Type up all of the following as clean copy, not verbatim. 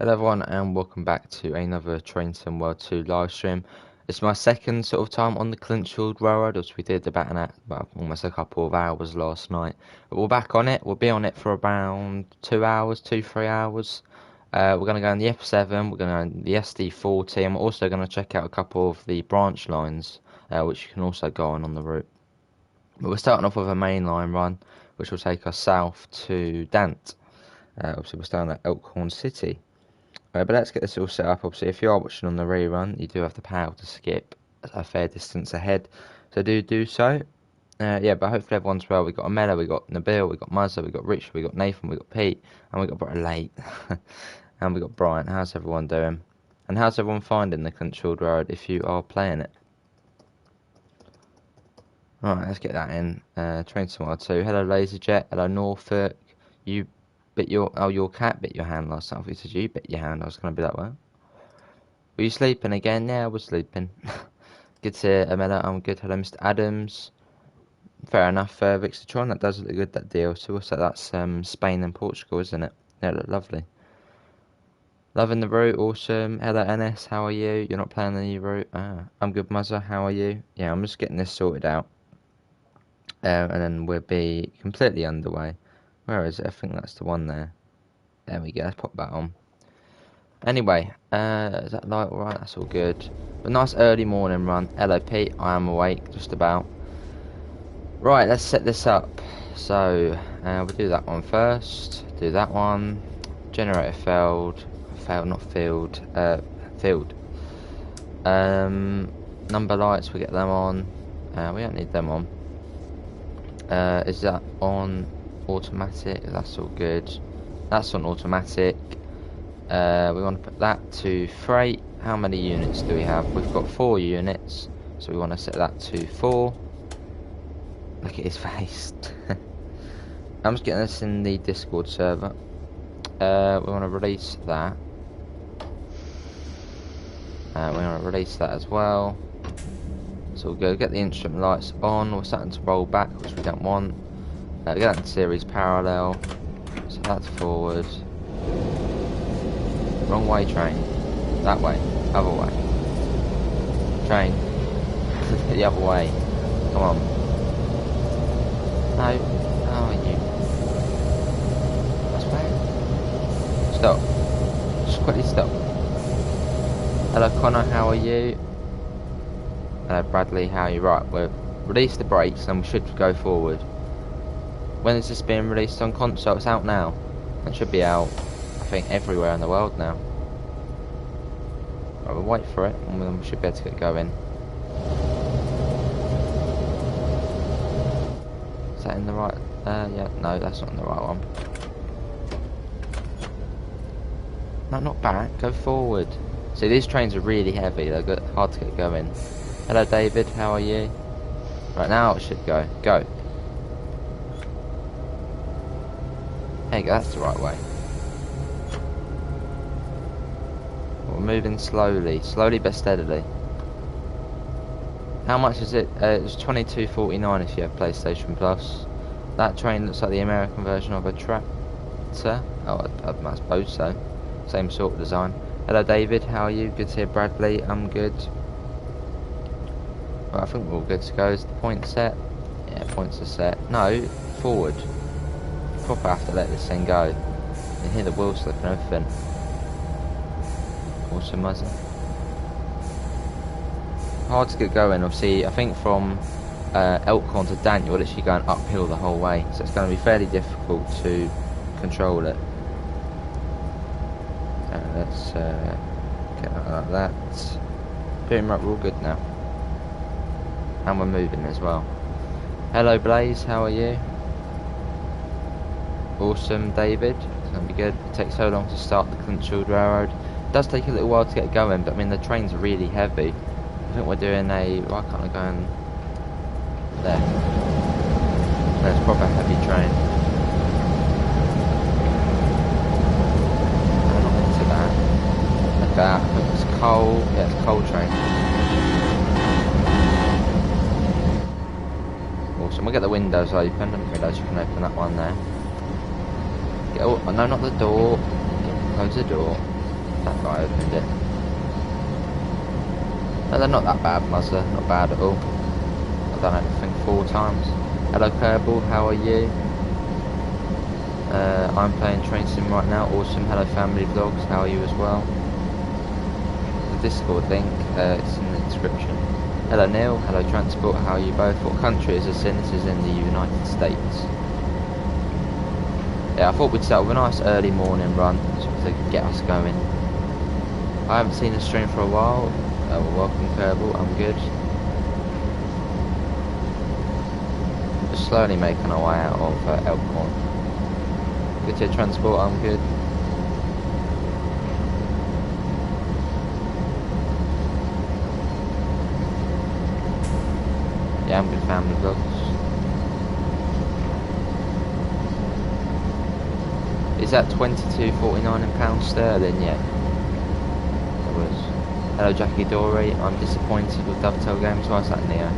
Hello everyone and welcome back to another Train Sim World 2 live stream. It's my second sort of time on the Clinchfield Railroad, as we did about almost a couple of hours last night. But we're back on it. We'll be on it for around 2 hours, 3 hours. We're going to go on the F7, we're going to go on the SD40, and we're also going to check out a couple of the branch lines, which you can also go on the route. But we're starting off with a mainline run, which will take us south to Dant. Obviously we're starting at Elkhorn City. But let's get this all set up. Obviously, if you are watching on the rerun, you do have the power to skip a fair distance ahead, so do so. Yeah, but hopefully everyone's well. We've got Amela, we've got Nabil, we've got Muzza, we've got Richard, we've got Nathan, we've got Pete, and we've got Brother Late. And we've got Brian. How's everyone doing? And how's everyone finding the Clinchfield Road if you are playing it? Alright, let's get that in. Train Tomorrow 2. Hello LaserJet, hello Norfolk. You bit your cat bit your hand last night. I said you bit your hand. I was gonna be that way. Were you sleeping again? Yeah, I was sleeping. Good to hear, Amela. I'm good. Hello, Mr. Adams. Fair enough, Victortron. That does look good, that deal. So what's that? That's Spain and Portugal, isn't it? Yeah, look lovely. Loving the route. Awesome. Hello, NS. How are you? You're not playing the new route? I'm good, Muzza. How are you? Yeah, I'm just getting this sorted out. And then we'll be completely underway. Where is it? I think that's the one there. There we go. Let's pop that on. Anyway, is that light alright? That's all good. A nice early morning run. Hello Pete, I am awake, just about. Right, let's set this up. So, we'll do that one first. Do that one. Generator failed. Not filled. Filled. Number lights, we get them on. We don't need them on. Is that on automatic? That's all good. That's on automatic. We want to put that to freight. How many units do we have? We've got 4 units, so we want to set that to 4. Look at his face. I'm just getting this in the Discord server. We want to release that. We want to release that as well. So we'll go get the instrument lights on. We're starting to roll back, which we don't want. Get that in series parallel. So that's forward. Wrong way, train. That way. Other way. Train. The other way. Come on. No. How are you? That's bad. Stop. Just quickly stop. Hello Connor, how are you? Hello Bradley, how are you? Right, we'll release the brakes and we should go forward. When is this being released on console? It's out now. It should be out, I think, everywhere in the world now. Right, we'll wait for it and we should be able to get going. Is that in the right? Yeah, no, that's not in the right one. No, not back, go forward. See, these trains are really heavy, they're good, hard to get going. Hello David, how are you? Right, now it should go. Go. There you go, that's the right way. We're moving slowly but steadily. How much is it? It's $22.49 if you have PlayStation Plus. That train looks like the American version of a tractor. Oh, I suppose so. Same sort of design. Hello David, how are you? Good to hear Bradley, I'm good. Well, I think we're all good to go. Is the point set? Yeah, points are set. No, forward. Proper have to let this thing go. You can hear the wheel slip and everything. Awesome, Muzzy. Hard to get going. Obviously, I think from Elkhorn to Dant, you're literally going uphill the whole way, so it's going to be fairly difficult to control it. Let's get that like that. Pretty much we're all good now. And we're moving as well. Hello Blaze, how are you? Awesome David, it's going to be good. It takes so long to start the Clinchfield Railroad. It does take a little while to get going, but I mean the trains are really heavy. I think we're doing a... why can't I go in there? That's a proper heavy train. I'm not into that. Look at that, I think it's coal. Yeah, it's a coal train. Awesome, we'll get the windows open. I didn't realise you can open that one there. Oh, no, not the door. Close the door. That guy opened it. No, they're not that bad, Muzzler. Not bad at all. I've done everything 4 times. Hello, Kerbal. How are you? I'm playing Train Sim right now. Awesome. Hello, Family Vlogs. How are you as well? The Discord link, it's in the description. Hello, Neil. Hello, Transport. How are you both? What country is this in? This is in the United States. Yeah, I thought we'd set up a nice early morning run to get us going. I haven't seen a stream for a while. Well, welcome, Kerbal. I'm good. Just slowly making our way out of Elkhorn. Good to Transport. I'm good. Yeah, I'm good. Family Vlogs. Is that 22.49 in pounds sterling? Yeah. It was. Hello, Jackie Dory. I'm disappointed with Dovetail Games. Why's that, Neo?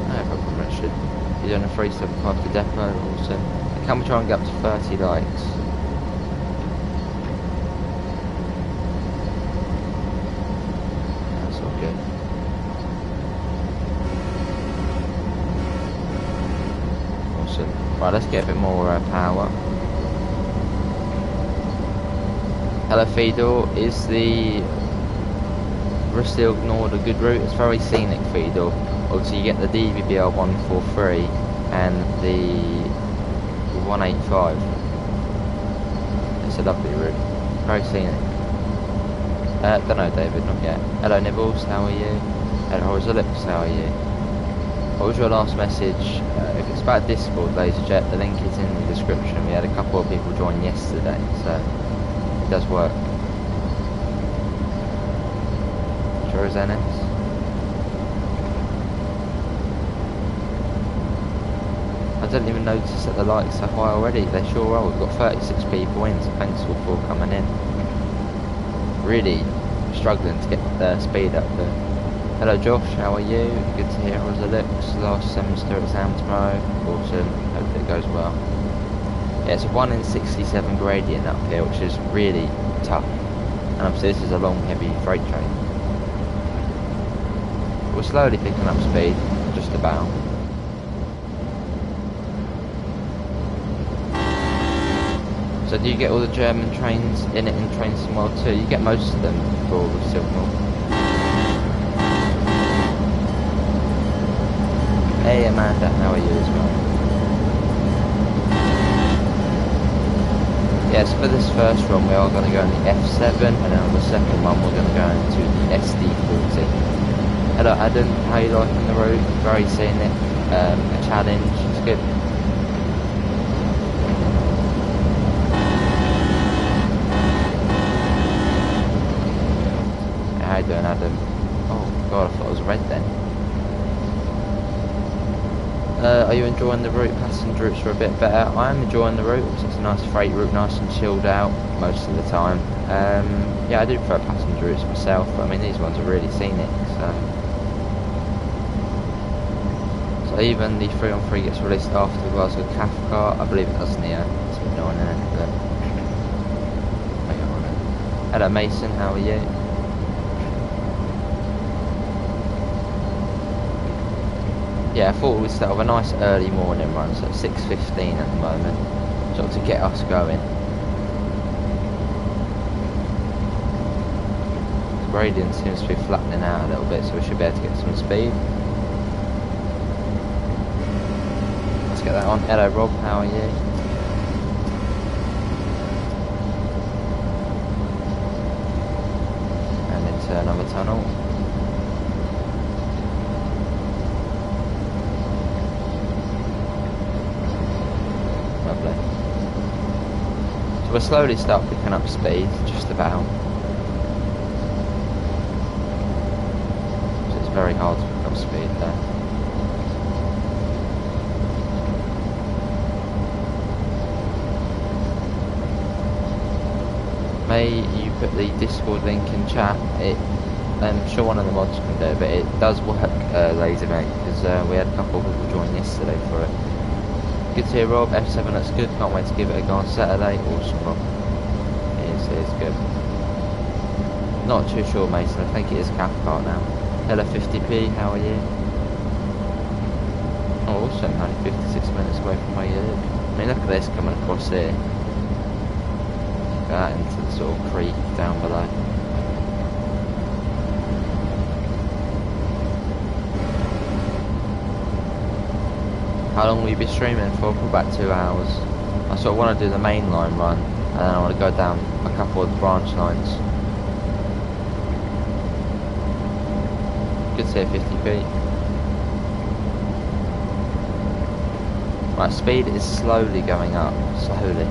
No problem, Richard. You're doing a 375 to depot. Awesome. Can we try and get up to 30 likes? That's all good. Right, let's get a bit more power. Hello, Fedor. Is the Rusty Ignored a good route? It's very scenic, Fedor. Obviously, you get the DVBR 143 and the 185. It's a lovely route. Very scenic. Don't know, David, not yet. Hello, Nibbles. How are you? Hello, Horizolix. How are you? What was your last message? If it's about Discord, LaserJet, the link is in the description. We had a couple of people join yesterday, so it does work. Sure as NS. I didn't even notice that the likes are high already. They sure are. We've got 36 people in, so thanks for coming in. Really struggling to get the speed up there. Hello Josh, how are you? Good to hear. How's it looks? Last semester exam tomorrow. Awesome. Hope it goes well. Yeah, it's a 1 in 67 gradient up here, which is really tough. And obviously this is a long, heavy freight train. We're slowly picking up speed, just about. So do you get all the German trains in it in Train Sim World 2? You get most of them for the signal. Hey Amanda, how are you as well? Yes, for this first run we are going to go in the F7 and then on the second one we're going to go into the SD40. Hello Adam, how are you liking the route? Very scenic, a challenge, it's good. How you doing Adam? Oh god, I thought it was red then. Are you enjoying the route? Passenger routes are a bit better. I am enjoying the route. It's a nice freight route, nice and chilled out most of the time. Yeah, I do prefer passenger routes myself, but I mean these ones are really scenic. So even the 3-on-3 gets released after the Glasgow Cathcart. I believe it does, Neo. It's been on in it, but hello Mason, how are you? Yeah, I thought we'd start with a nice early morning run, so it's 6:15 at the moment, sort of to get us going. The gradient seems to be flattening out a little bit, so we should be able to get some speed. Let's get that on. Hello Rob, how are you? And into another tunnel. We'll slowly start picking up speed, just about. So it's very hard to pick up speed there. May you put the Discord link in chat? I'm sure one of the mods can do it, but it does work, Laser Mate, because we had a couple of people join yesterday for it. Good to hear, Rob. F7 looks good. Can't wait to give it a go on Saturday. Awesome, Rob. It is good. Not too sure, Mason. I think it is Cathcart now. Hello, 50p. How are you? Oh, awesome. Only 56 minutes away from where you live. I mean, look at this coming across here. Look at that into the sort of creek down below. How long will you be streaming for? For about 2 hours. I sort of want to do the mainline run, and then I want to go down a couple of the branch lines. Good to hear 50p. Right, speed is slowly going up. Slowly.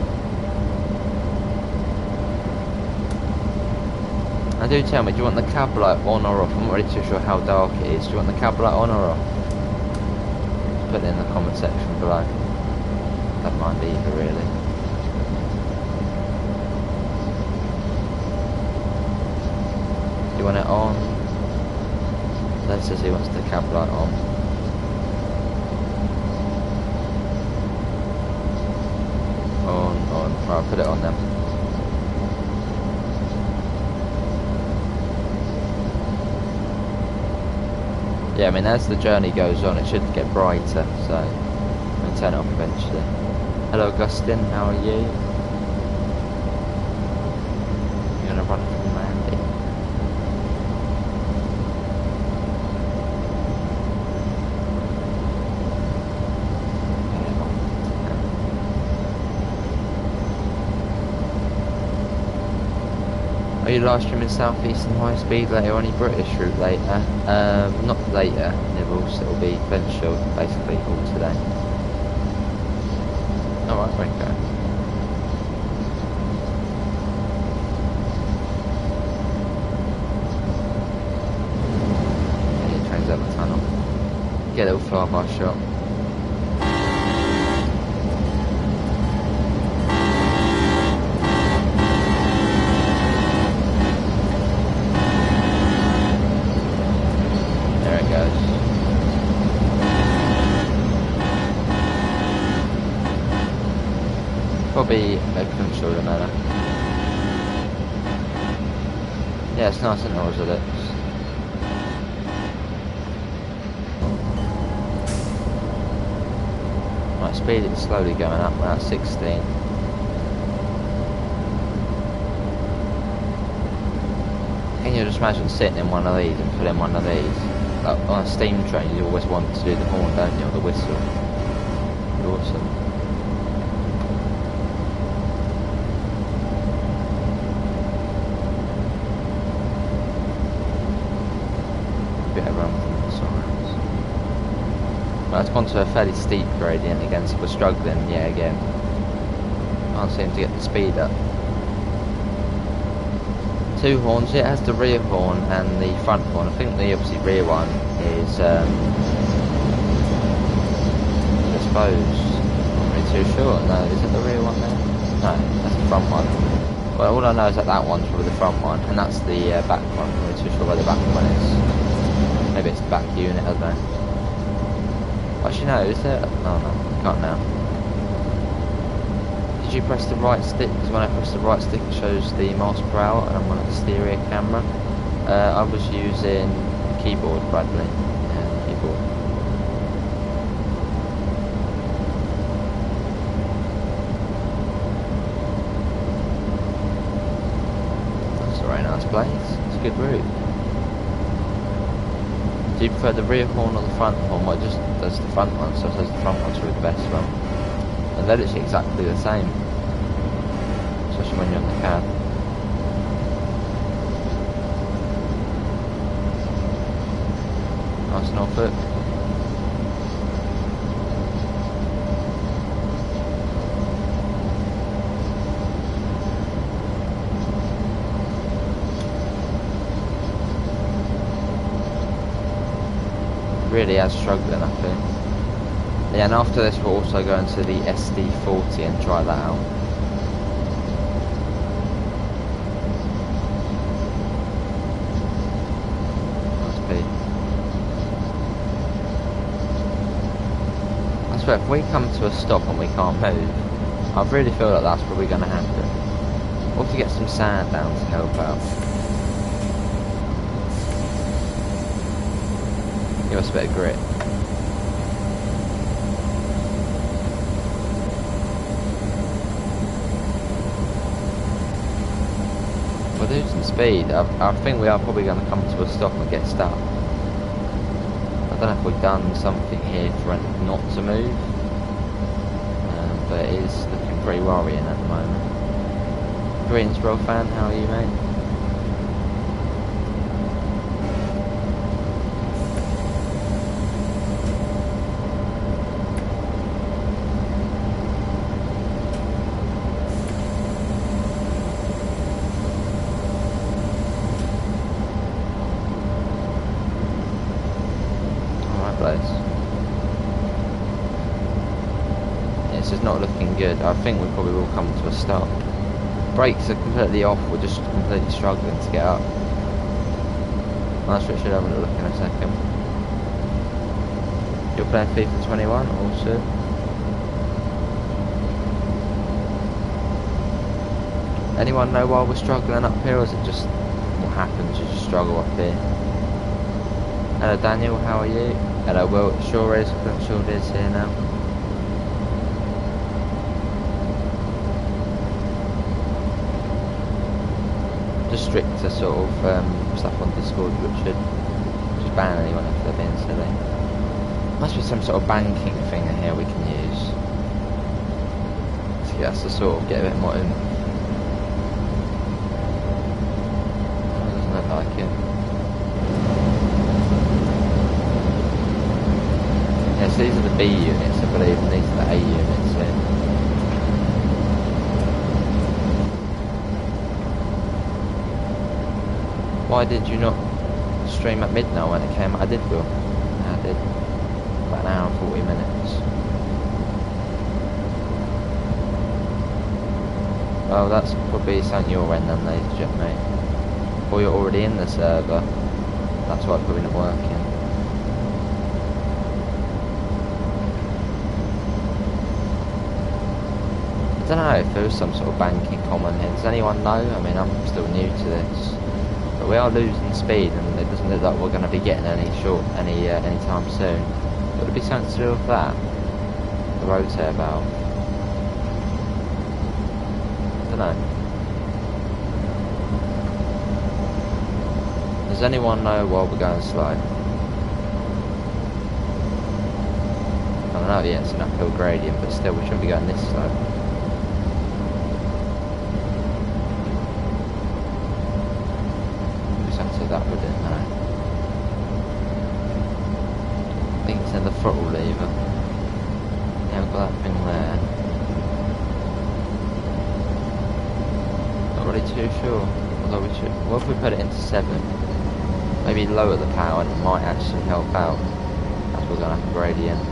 Now do tell me, do you want the cab light on or off? I'm not really too sure how dark it is. Do you want the cab light on or off? Put it in the comment section below. Don't mind either, really. Do you want it on? Let's just see what's the cab light on. On. Right, I'll put it on then. Yeah, I mean, as the journey goes on, it should get brighter, so I'll turn it off eventually. Hello, Augustine, how are you? You're gonna run from Mandy. Are you live streaming South Eastern High Speed later, any British route later? Not later, Nibbles, it'll be Clinchfield basically all today. Alright, okay. Yeah, train's out the tunnel. Get a little flyby shot. Probably a Clinchfield in there. Yeah, it's nice and noisy, it looks. Right, speed is slowly going up, we're at 16. Can you just imagine sitting in one of these and putting one of these? Like on a steam train, you always want to do the horn, don't you, or the whistle. Awesome. Well, it's gone to a fairly steep gradient again, so we're struggling yet again. Can't seem to get the speed up. 2 horns, yeah, it has the rear horn and the front horn. I think the obviously rear one is, I suppose, not really too sure. No, is it the rear one there? No, that's the front one. Well, all I know is that that one's probably the front one, and that's the back one. I'm not really too sure where the back one is. Maybe it's the back unit, I don't know. Actually no, is there? Oh no, can't now. Did you press the right stick? Because when I press the right stick it shows the miles per hour and I'm on a stereo camera. I was using the keyboard, Bradley. Yeah, keyboard. That's a very nice place. It's a good route. Do you prefer the rear horn or the front horn? Well, it just does the front one, so it says the front one's really the best one. And they're literally exactly the same. Especially when you're in the cab. Nice Norfolk. Really has struggling, I think. Yeah, and after this we're also going to the SD40 and try that out. Nice speed. swear, if we come to a stop and we can't move, I really feel like that's probably going to happen. We'll have to get some sand down to help out. Give us a bit of grit. We're losing speed. I think we are probably going to come to a stop and get stuck. I don't know if we've done something here for it not to move. But it is looking pretty worrying at the moment. Greetings, bro fan. How are you, mate? This is not looking good. I think we probably will come to a stop. Brakes are completely off. We're just completely struggling to get up. Nice, Richard. Have a look in a second. You're playing FIFA 21 also. Anyone know why we're struggling up here, or is it just what happens? You just struggle up here. Hello Daniel, how are you? Hello Will, it sure is. Clinchfield is here now. Just strict to sort of stuff on Discord, Richard. Just ban anyone if they're being silly. Must be some sort of banking thing in here we can use. To get us to sort of get a bit more in. Doesn't look like it. Yes, these are the B units, I believe, and these are the A units here. Why did you not stream at midnight when it came out? I did, Will. I did. About an hour and 40 minutes. Well, that's probably something your end then, ladies and gentlemen, mate. Or you're already in the server. That's why it's probably not working. I don't know if there was some sort of banking comment here. Does anyone know? I mean, I'm still new to this. But we are losing speed, and it doesn't look like we're going to be getting any time soon. Would it be something to do with that? The rotator valve? I don't know. Does anyone know why we're going slow? I don't know, yeah, it's an uphill gradient, but still we shouldn't be going this slow. That would it, no. I think it's in the throttle lever. Yeah, we've got that thing there. Not really too sure. Although we should. What if we put it into 7? Maybe lower the power and it might actually help out. As we're going to have a gradient.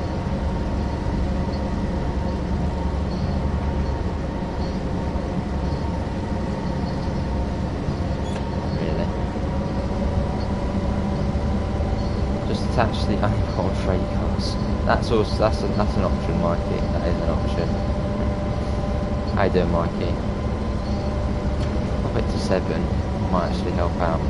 Attach the uncold freight cars. That's also that's an option, Mikey. That is an option. How you doing, Mikey? Pop it to 7. Might actually help out.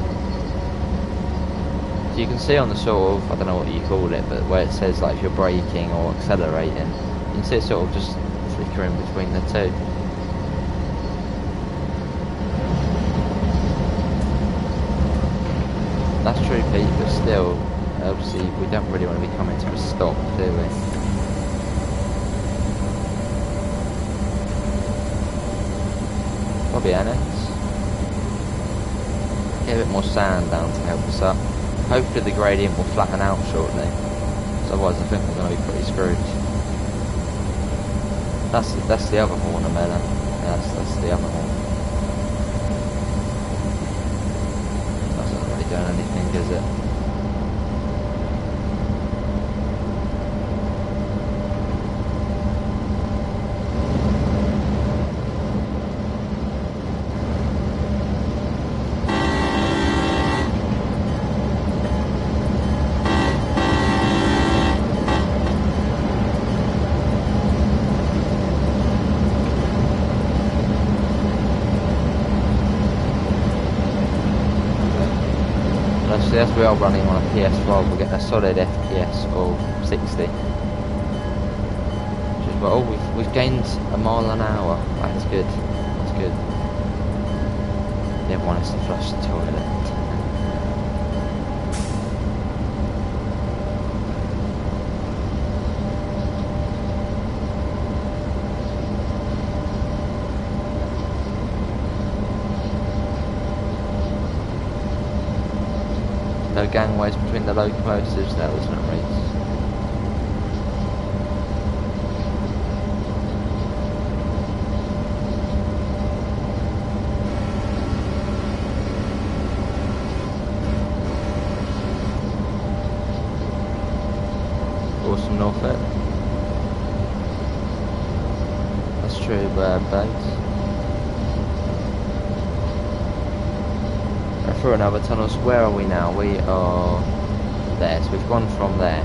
So you can see on the sort of, I don't know what you call it, but where it says like if you're braking or accelerating, you can see it sort of just flickering between the two. That's true, Pete, but still. Obviously, we don't really want to be coming to a stop, do we? Probably Annex. Get a bit more sand down to help us up. Hopefully the gradient will flatten out shortly. Otherwise I think we're going to be pretty screwed. That's the other horn, Amela. Yeah, that's the other horn. That's not really doing anything, is it? obviously as we are running on a PS12, we're getting a solid FPS of 60. Which is well, we've gained a mile an hour. That's good. That's good. The other one has to flush the toilet. No gangways between the locomotives now, isn't it, Reece? Awesome, Norfolk. That's true, Bags. Through another tunnel. So where are we now? We are there. So we've gone from there,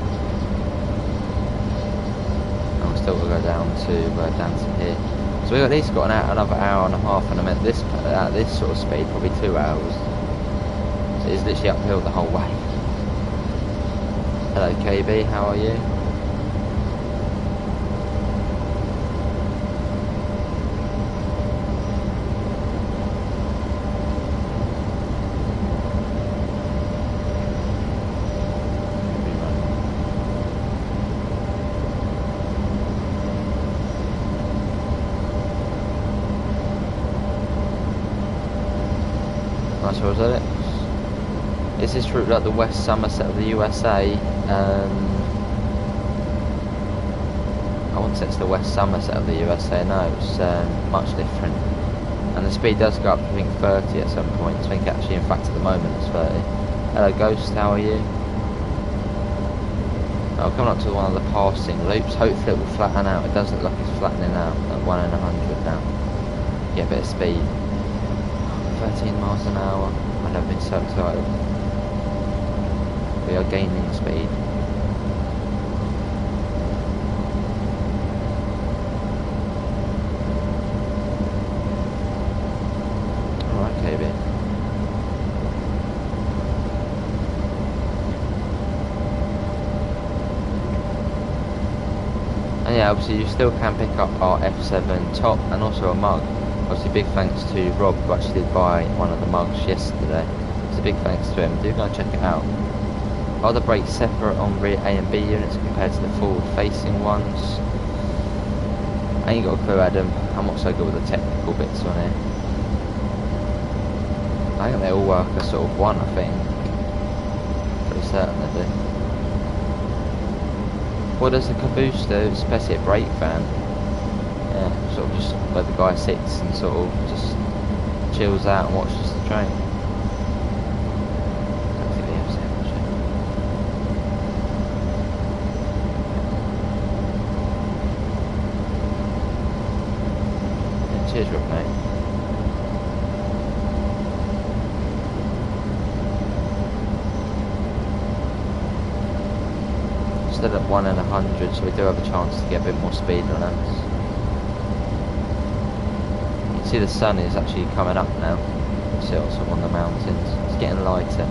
and we're still going to go down to here. So we've at least got another hour and a half, and I'm at this sort of speed, probably 2 hours. So it's literally uphill the whole way. Hello KB, how are you? Nice, was it? Is this route like the West Somerset of the USA? I wouldn't say it's the West Somerset of the USA, no, it's much different. And the speed does go up to, I think, 30 at some point. I think actually, in fact, at the moment it's 30. Hello Ghost, how are you? I'll come up to one of the passing loops. Hopefully it will flatten out. It does look like it's flattening out at 1 in 100 now. Get a bit of speed. 13 miles an hour. I've never been so excited. We are gaining speed. Alright, KB. And yeah, obviously you still can pick up our F7 top and also a mug. Obviously big thanks to Rob, who actually did buy one of the mugs yesterday. So big thanks to him. Do go and check it out. Are the brakes separate on rear A and B units compared to the forward facing ones? I ain't got a clue, Adam. I'm not so good with the technical bits on it. I think they all work as sort of one, I think. Pretty certain they do. What does the caboose do? It's basically a brake van. Yeah, sort of just where the guy sits and sort of just chills out and watches the train. Don't think they have so much. Yeah, cheers, Rob, mate. Still at 1 in 100, so we do have a chance to get a bit more speed on us. See, the sun is actually coming up now. See what's up on the mountains. It's getting lighter.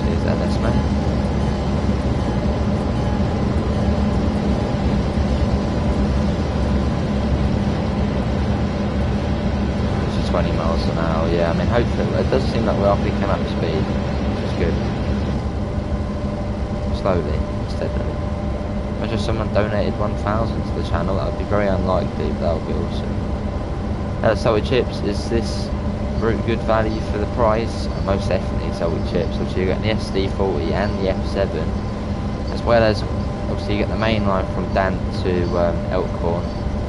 Cheers, Dennis, mate. 20 miles an hour, yeah. I mean, hopefully it does seem like we are picking up speed, which is good. Slowly, steadily. Imagine someone donated 1,000 to the channel. That would be very unlikely, but that would be awesome. Salty Chips, is this route good value for the price? Most definitely, Salty Chips. Obviously, you're getting the SD40 and the F7, as well as obviously you get the main line from Dan to Elkhorn,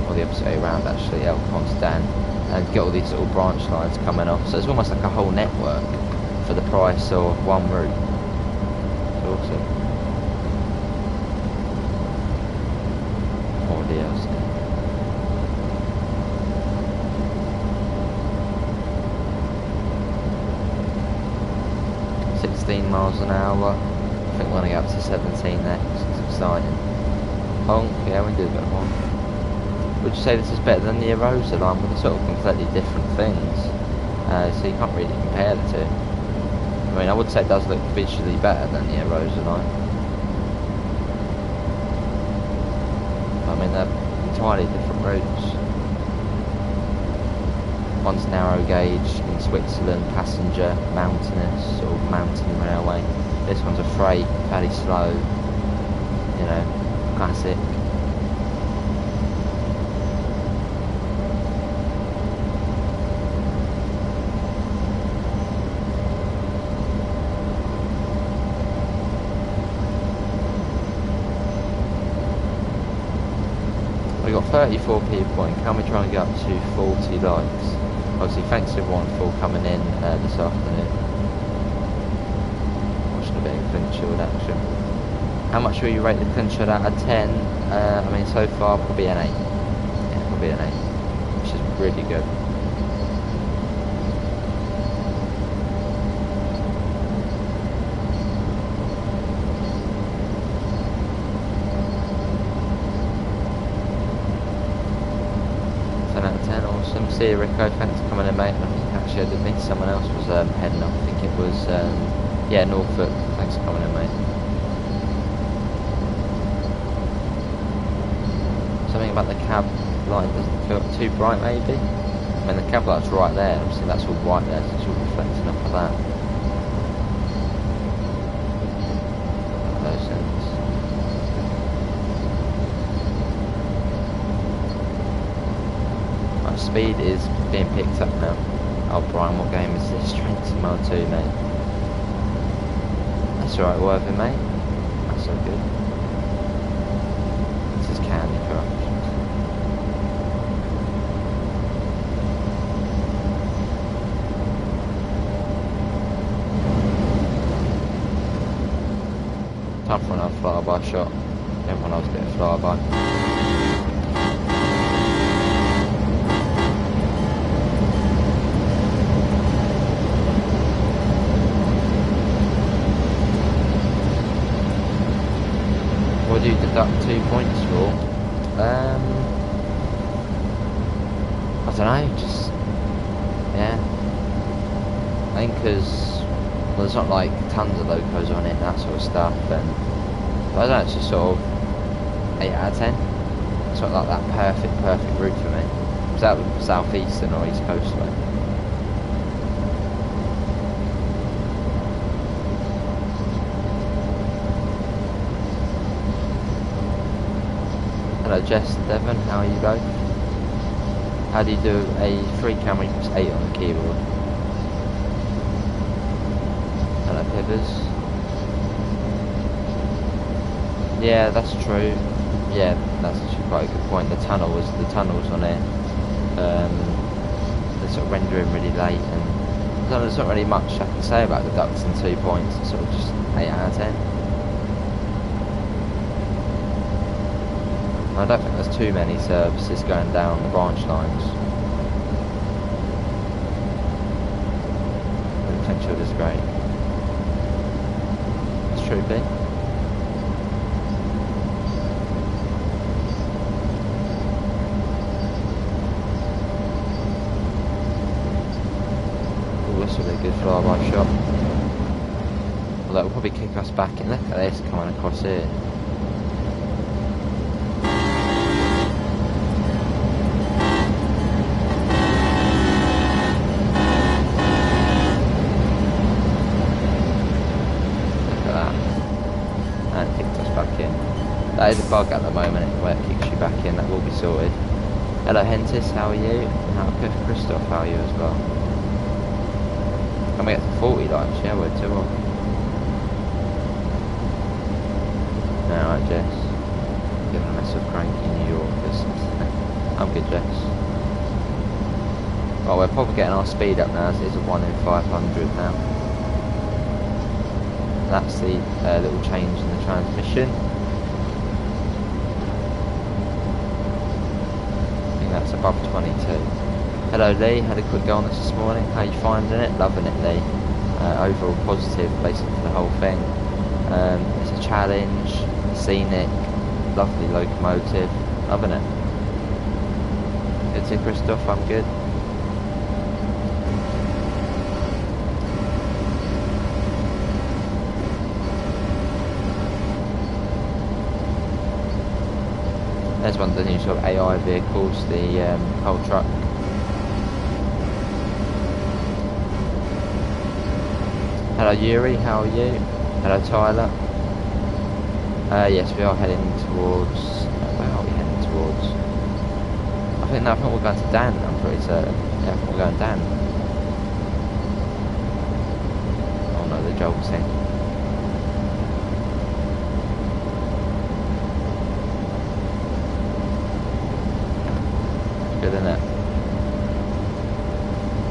or the opposite way around actually, Elkhorn to Dan. And get all these little branch lines coming off, so it's almost like a whole network for the price of one route. It's awesome. More DLC. miles an hour. I think we're going to go up to 17 next. It's exciting. Honk, yeah, we do a bit of honk. Would you say this is better than the Erosa line? Well, they're sort of completely different things. So you can't really compare the two. I mean, I would say it does look visually better than the Erosa line. I mean, they're entirely different routes. One's narrow gauge in Switzerland, passenger, mountainous, sort of mountain railway. This one's a freight, fairly slow, you know, classic. We got 34 people in. Can we try and get up to 40 likes? Obviously, thanks to everyone for coming in this afternoon. Watching a bit of Clinchfield action. How much will you rate the Clinchfield out of 10? I mean, so far, probably an 8. Yeah, probably an 8. Which is really good. See you, Rico, thanks for coming in, mate. I think actually I did miss someone else was heading up. I think it was yeah, Norfolk. Thanks for coming in, mate. Something about the cab light doesn't feel too bright, maybe. I mean, the cab light's right there. Obviously that's all white there, so it's all reflecting off of that. Those things. Speed is being picked up now. Oh, Brian, what game is this? Strength Mile 2, mate. That's alright, Worthy, mate. That's so good. This is Candy Crush. Time for another flyby shot. Everyone loves a bit of flyby. What do you deduct 2 points for? I don't know, just, yeah. I think because, well, there's not like tons of locos on it, that sort of stuff, and I don't know, it's just sort of 8 out of 10. Sort of like that perfect route for me. Is that southeastern or east coast way? Hello Jess, Devon, how are you both? How do you do a 3 camera? You press 8 on the keyboard. Hello Pibbers. Yeah, that's true. Yeah, that's actually quite a good point. The tunnels on it. They're sort of rendering really late, and there's not really much I can say about the ducks and 2 points. It's sort of just 8 out of 10. I don't think there's too many services going down the branch lines. The Clinchfield is great. It's true, Pete. Oh, this will be a good flyby shot. Although it'll probably kick us back in. Look at this coming across here. That is a bug at the moment where it kicks you back in. That will be sorted. Hello Hentis, how are you? How Christoph, how are you as well? Can we get to 40 likes? Yeah, we're 2 on. Alright Jess. Giving a mess of cranky New Yorkers. I'm good Jess. Well, we're probably getting our speed up now, as it is a 1 in 500 now. That's the little change in the transmission. That's above 22. Hello Lee, had a quick go on this morning. How you finding it? Loving it, Lee. overall positive basically for the whole thing. It's a challenge, scenic, lovely locomotive, loving it. Good to Christoph, I'm good. There's one of the new sort of AI vehicles, the coal truck. Hello Yuri, how are you? Hello Tyler. Yes, we are heading towards... where are we heading towards? I think we're going to Dan, I'm pretty certain. Yeah, I think we're going Dan. Oh no, the jolting. Good, isn't it?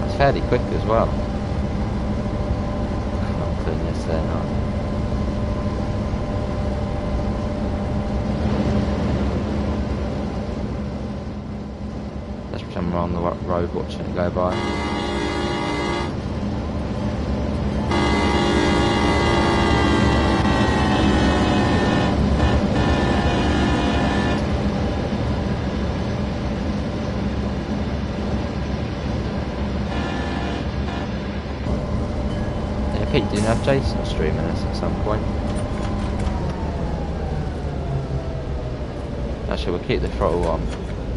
That's fairly quick as well. I'm not doing this there, no. Let's pretend we're on the road watching it go by. Pete, do you have Jason streaming us at some point? Actually, we'll keep the throttle on.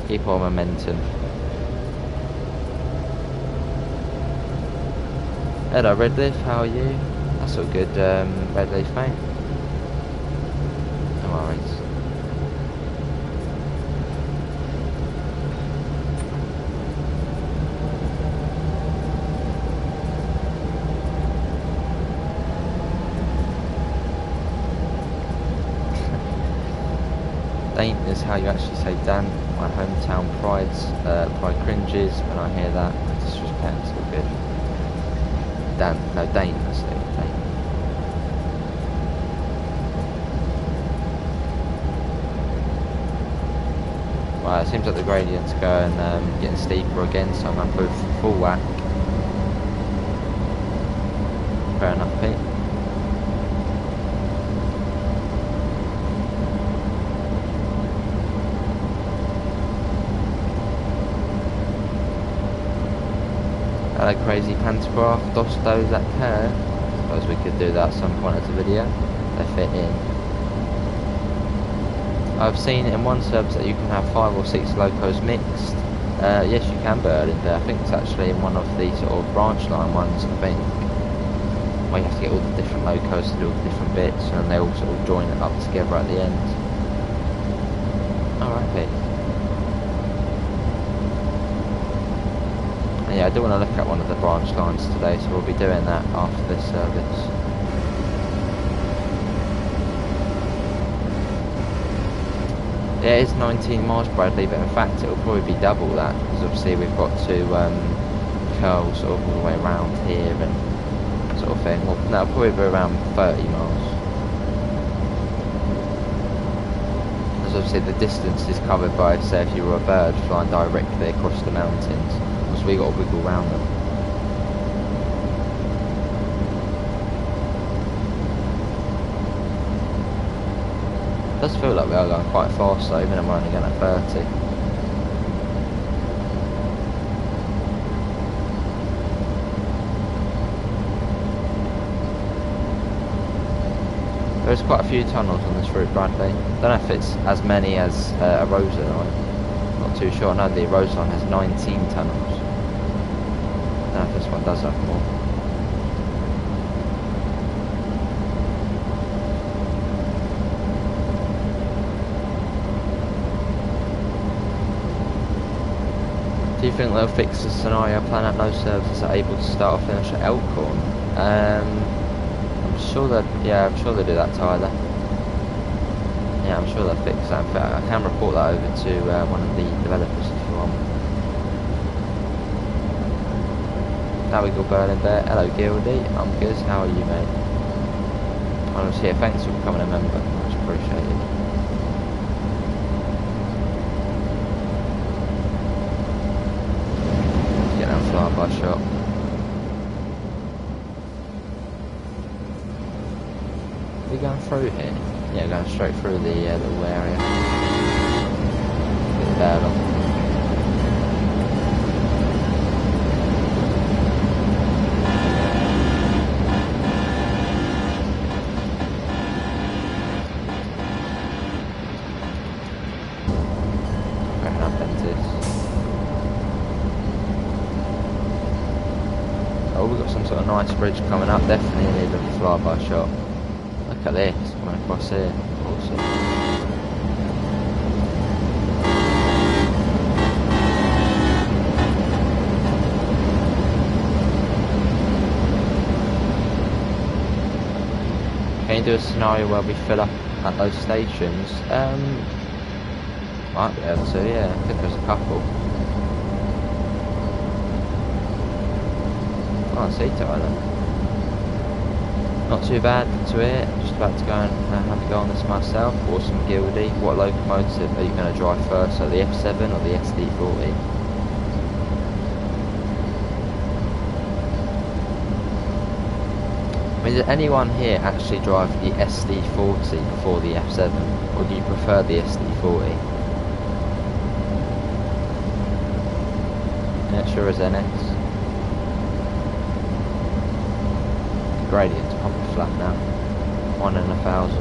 Keep our momentum. Hello Redleaf, how are you? That's all good, Redleaf mate. No worries. Dane is how you actually say Dan. My hometown pride cringes when I hear that. Disrespect, it's all good. Dan, no Dane, that's it, Dane. Right, it seems like the gradient's going, getting steeper again, so I'm going to put full whack. Fair enough, Pete. Hello Crazy Pantograph, DOS those that care. Suppose we could do that at some point of the video. They fit in. I've seen in one service that you can have 5 or 6 locos mixed. Yes you can, Berlin there. I think it's actually in one of the sort of branch line ones, I think. Where you have to get all the different locos to do all the different bits and they all sort of join it up together at the end. Alright, Pete. Yeah, I do want to look at one of the branch lines today, so we'll be doing that after this service. Yeah, it's 19 miles, Bradley, but in fact it'll probably be double that, because obviously we've got to curl sort of all the way around here and sort of thing. Well, no, it'll probably be around 30 miles. Because obviously the distance is covered by, say, if you were a bird flying directly across the mountains. So we got to wiggle around them. It does feel like we are going quite fast though, even though we're only going at 30. There's quite a few tunnels on this route, Bradley. Don't know if it's as many as a Rosa line. Not too sure. I know the Rosa line has 19 tunnels. I don't know if this one does have more. Do you think they'll fix the scenario plan that no services are able to start or finish at Elkhorn? I'm sure that, yeah, I'm sure they'll do that, Tyler. Yeah, I'm sure they'll fix that. In fact, I can report that over to one of the developers if you want. Now we go Berlin Bear. Hello Gildy, I'm good, how are you mate? I'm just here, thanks for becoming a member, much appreciated. Let's get that fly by shot. we going through here? Yeah, going straight through the little area. Bit bad on. Going up into this. Oh, we've got some sort of nice bridge coming up. Definitely need a flyby shot. Look at this, going across here. Awesome. Can you do a scenario where we fill up at those stations? Might be able to, yeah. I think there's a couple. Oh, Seato Island. Not too bad to it. Just about to go and have a go on this myself. Awesome Gildy. What locomotive are you going to drive first? So the F7 or the SD40? I mean, did anyone here actually drive the SD40 before the F7? Or do you prefer the SD40? Yeah, sure as NX. Gradient's probably flat now. 1 in 1,000.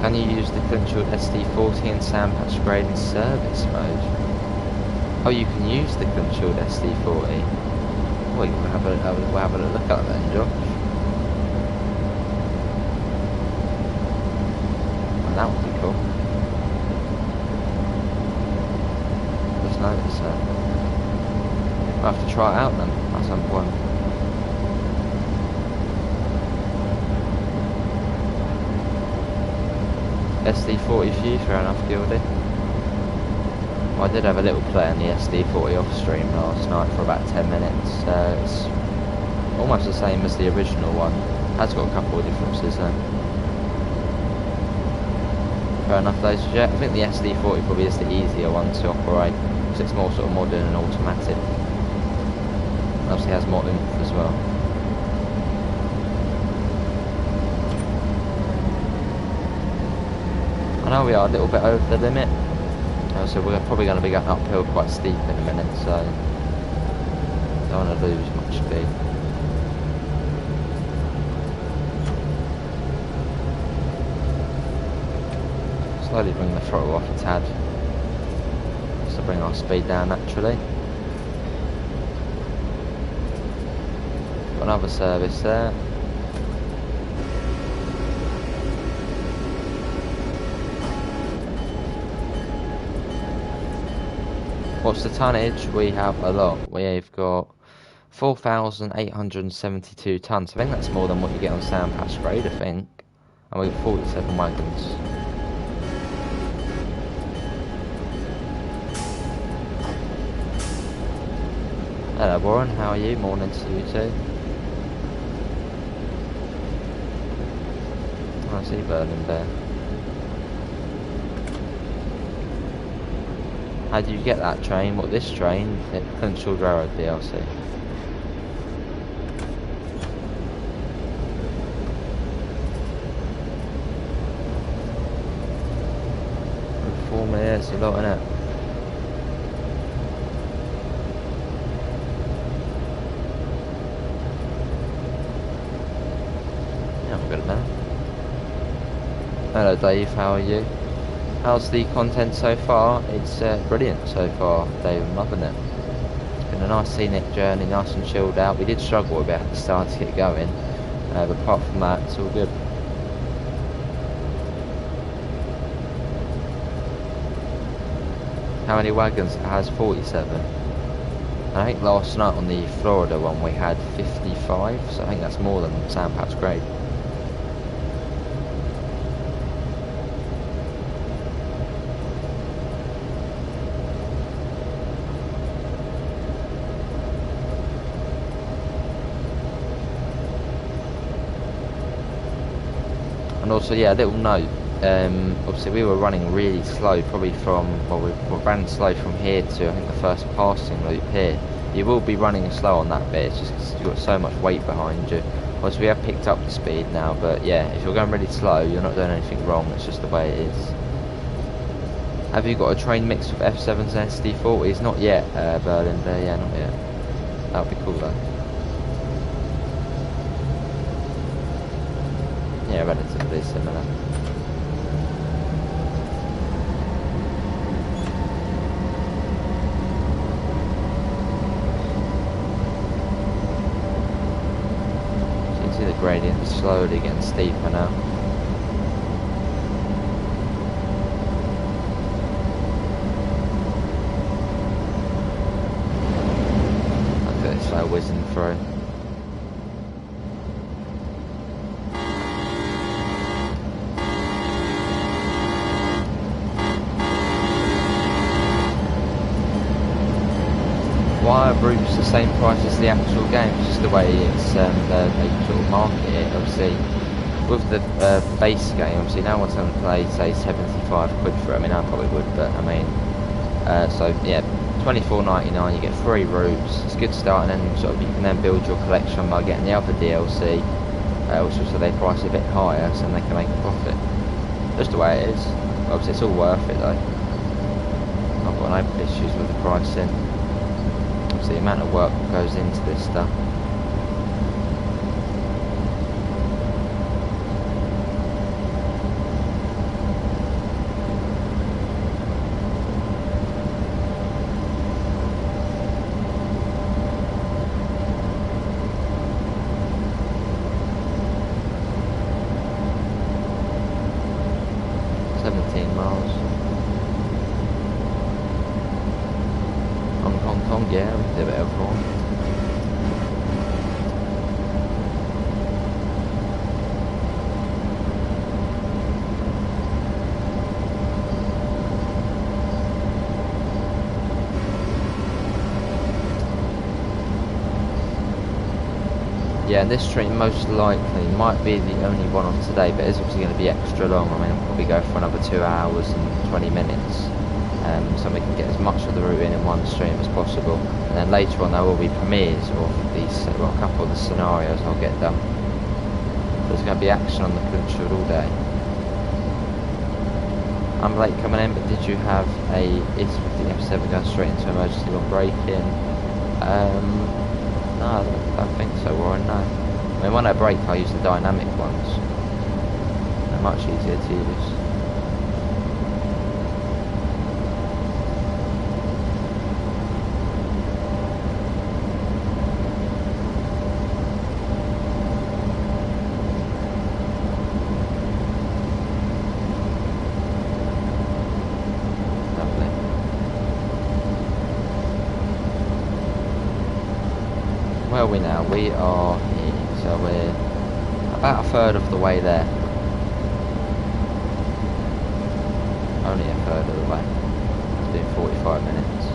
Can you use the Clinchfield SD40 in sandpatch grade in service mode? Oh, you can use the Clinchfield SD40. Well, we'll have a look at that then, Josh. That would be cool. Just noticed that. I'll have to try it out then at some point. SD40 for you, fair enough, Gildy. Well, I did have a little play on the SD40 off stream last night for about 10 minutes. It's almost the same as the original one. Has got a couple of differences though. Fair enough, ladies and gents. I think the SD40 probably is the easier one to operate because it's more sort of modern and automatic. Obviously has more oomph as well. I know we are a little bit over the limit, so we're probably going to be going uphill quite steep in a minute, so don't want to lose much speed. Slowly bring the throttle off a tad, just to bring our speed down naturally. Got another service there. What's the tonnage? We have a lot. We've got 4,872 tonnes. I think that's more than what you get on sandpatch grade, I think. And we've got 47 wagons. Hello Warren, how are you? Morning to you too. I see Berlin there. How do you get that train? What, this train? At Clinchfield Railroad DLC. 4 minutes, a lot, innit? Yeah, I'm good, man. Hello Dave, how are you? How's the content so far? It's brilliant so far, Dave. I'm loving it. It's been a nice scenic journey, nice and chilled out. We did struggle a bit at the start to get going, but apart from that, it's all good. How many wagons? It has 47. And I think last night on the Florida one we had 55, so I think that's more than sandpatch grade. And also, yeah, a little note, obviously we were running really slow, probably from, well, we ran slow from here to I think the first passing loop here. You will be running slow on that bit, it's just 'cause you've got so much weight behind you. Obviously we have picked up the speed now, but yeah, if you're going really slow, you're not doing anything wrong, it's just the way it is. Have you got a train mixed with F7s and SD40s? Not yet, Berlin there, yeah, not yet. That would be cool though. Yeah, relatively similar. So you can see the gradient is slowly getting steeper now. Look at it slow whizzing through. Why are routes the same price as the actual game? It's just the way it's they sort of market it. Obviously, with the base game, obviously no one's going to play, say, 75 quid for it. I mean, I probably would, but I mean, so yeah, 24.99. You get 3 routes. It's a good start, and then sort of you can then build your collection by getting the other DLC, also so they price it a bit higher, so they can make a profit. Just the way it is. Obviously, it's all worth it though. I've got no issues with the pricing. The amount of work that goes into this stuff. Yeah, we can do a bit of all. Yeah, this train most likely might be the only one on today, but it's obviously going to be extra long. I mean, I'll probably go for another 2 hours and 20 minutes. So we can get as much of the route in one stream as possible, and then later on there will be premieres of these, well, a couple of the scenarios I'll get done. There's going to be action on the Clinchfield all day. I'm late coming in, but did you have a is with the F7 going straight into emergency on braking? No, I don't think so, Warren, no. I mean, when I brake I use the dynamic ones. They're much easier to use. Where are we now? We are here, so we're about a third of the way there. Only a third of the way. It's been 45 minutes.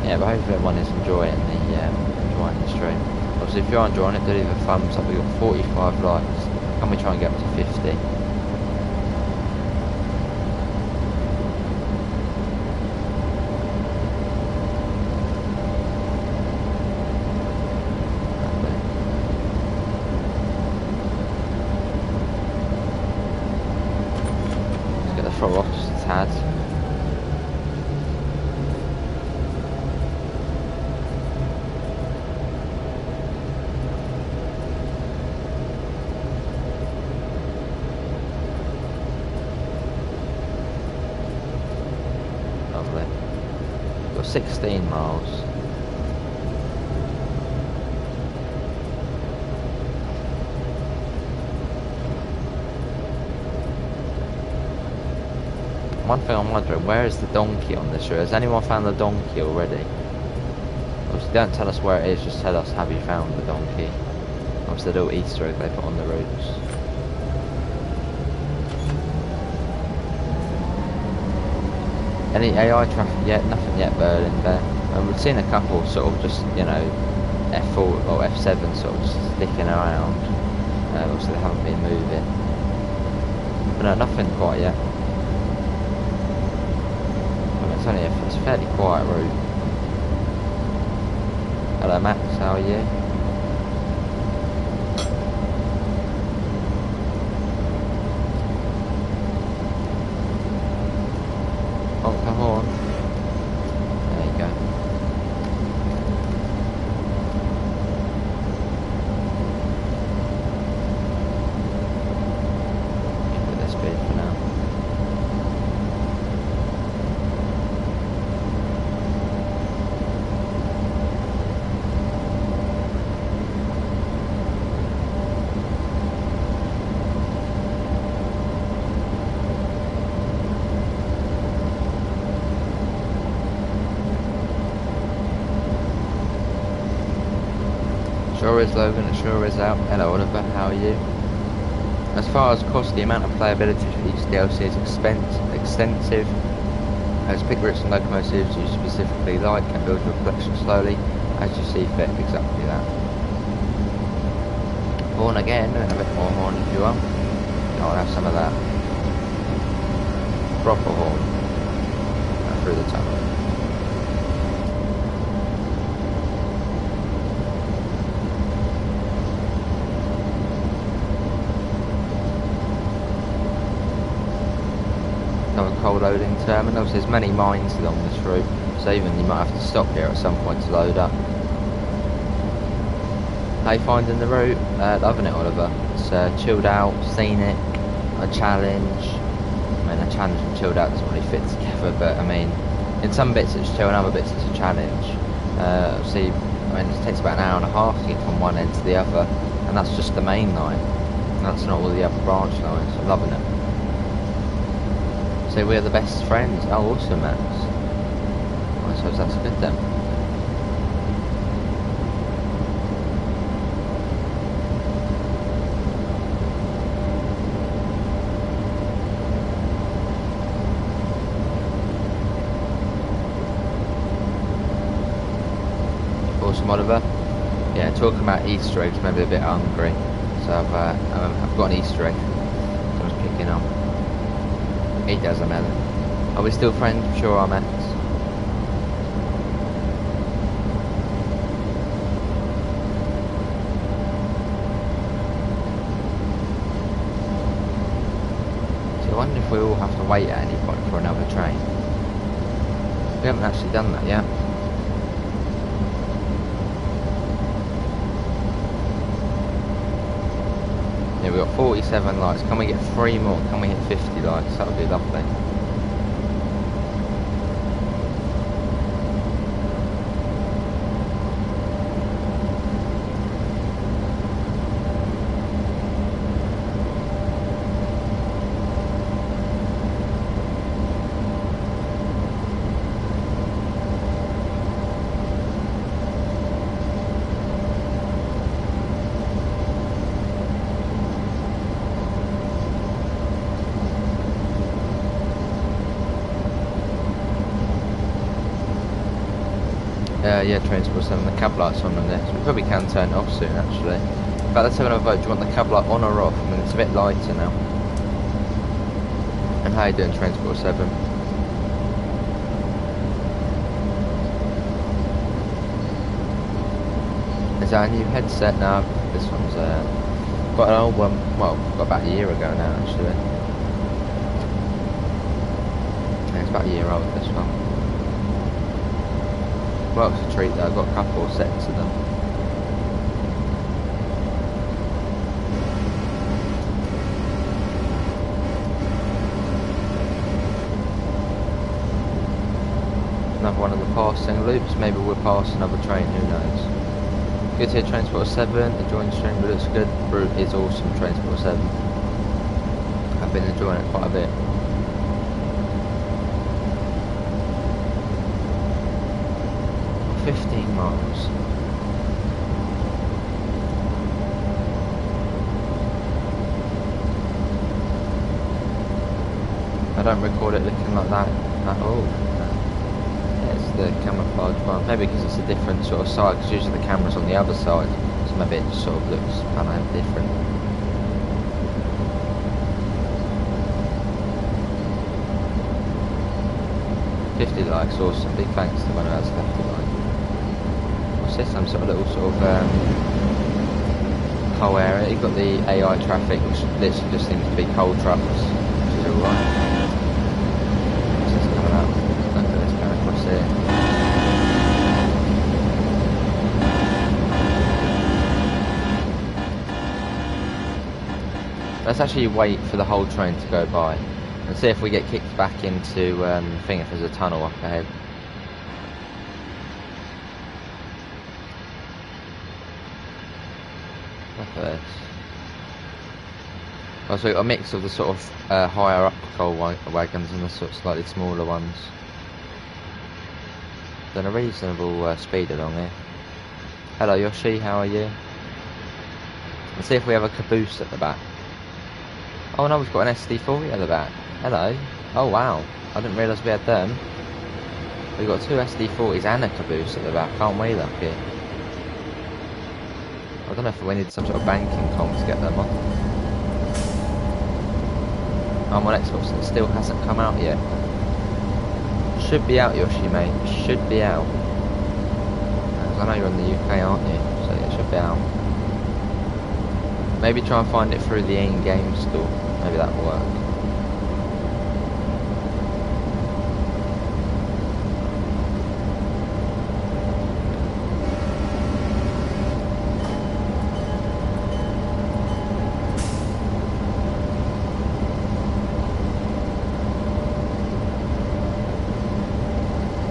Yeah, but hopefully everyone is enjoying the stream. Obviously, if you're enjoying it, do leave a thumbs up. We've got 45 likes. Can we try and get up to 50? Let's get the throttle off just a tad. Got 16 miles. One thing I'm wondering, where is the donkey on this route? Has anyone found the donkey already? Obviously don't tell us where it is, just tell us have you found the donkey. Obviously the little Easter egg they put on the routes. Any AI traffic yet? Nothing yet, Berlin there. We've seen a couple sort of just, you know, F4 or F7 sort of just sticking around. Obviously they haven't been moving. But no, nothing quite yet. I mean, it's a fairly quiet route. Hello Max, how are you? Honk the horn. There you go. Keep it this speed for now. Sure is Logan, it sure is out. Hello Oliver, how are you? As far as cost, the amount of playability for each DLC is extensive. As pick routes and locomotives you specifically like and build your collection slowly as you see fit. Exactly that. Horn again, and a bit more horn if you want. I'll have some of that. Proper horn. And through the tunnel. Another coal loading terminals. There's many mines along this route, so even you might have to stop here at some point to load up. How you finding the route? Loving it, Oliver. It's chilled out, scenic, a challenge. I mean, a challenge and chilled out doesn't really fit together, but I mean, in some bits it's chill, in other bits it's a challenge. See, I mean, it takes about an hour and a half to get from one end to the other, and that's just the main line. That's not all the other branch lines. I'm loving it. So we're the best friends. Oh, awesome, Max. I suppose that's good then. Awesome, Oliver. Yeah, talking about Easter eggs, maybe a bit hungry. So I've got an Easter egg. So I'm picking up. It doesn't matter. Are we still friends? Sure, I'm Max. So I wonder if we all have to wait at any point for another train. We haven't actually done that yet. Yeah, we've got 47 lights. Can we get 3 more? Can we hit 50 lights? That would be lovely. Yeah, Transport 7, the cab light's on there, so we probably can turn it off soon actually. But let's have another vote. Do you want the cab light on or off? I mean, it's a bit lighter now. And how you doing, Transport 7? Is that a new headset now? This one's quite an old one. Well, got about a year ago now actually. Yeah, it's about a year old, this one. Well, it's a treat though, I've got a couple of sets of them. Another one of the passing loops, maybe we'll pass another train, who knows. Good to hear Transport 7, enjoying the stream, but looks good. Route is awesome, Transport 7. I've been enjoying it quite a bit. Miles. I don't record it looking like that. Oh, yeah, it's the camouflage one. Maybe because it's a different sort of side, because usually the camera's on the other side, so maybe it just sort of looks kind of different. $50 likes, awesome. Big thanks to anyone who has left a like. What's this? Some sort of little sort of coal area. You've got the AI traffic, which literally just seems to be coal trucks, which is alright. This is coming up. Look at this going across here. Let's actually wait for the whole train to go by and see if we get kicked back into the thing if there's a tunnel up ahead. Look at this. Oh, so we've got a mix of the sort of higher up coal wagons and the sort of slightly smaller ones. Done a reasonable speed along here. Hello Yoshi, how are you? Let's see if we have a caboose at the back. Oh no, we've got an SD40 at the back. Hello. Oh wow, I didn't realise we had them. We've got two SD40s and a caboose at the back, aren't we lucky? I don't know if we need some sort of banking comp to get them on. I'm on Xbox and it still hasn't come out yet. Should be out, Yoshi mate, should be out. I know you're in the UK, aren't you? So it should be out. Maybe try and find it through the in-game store. Maybe that will work.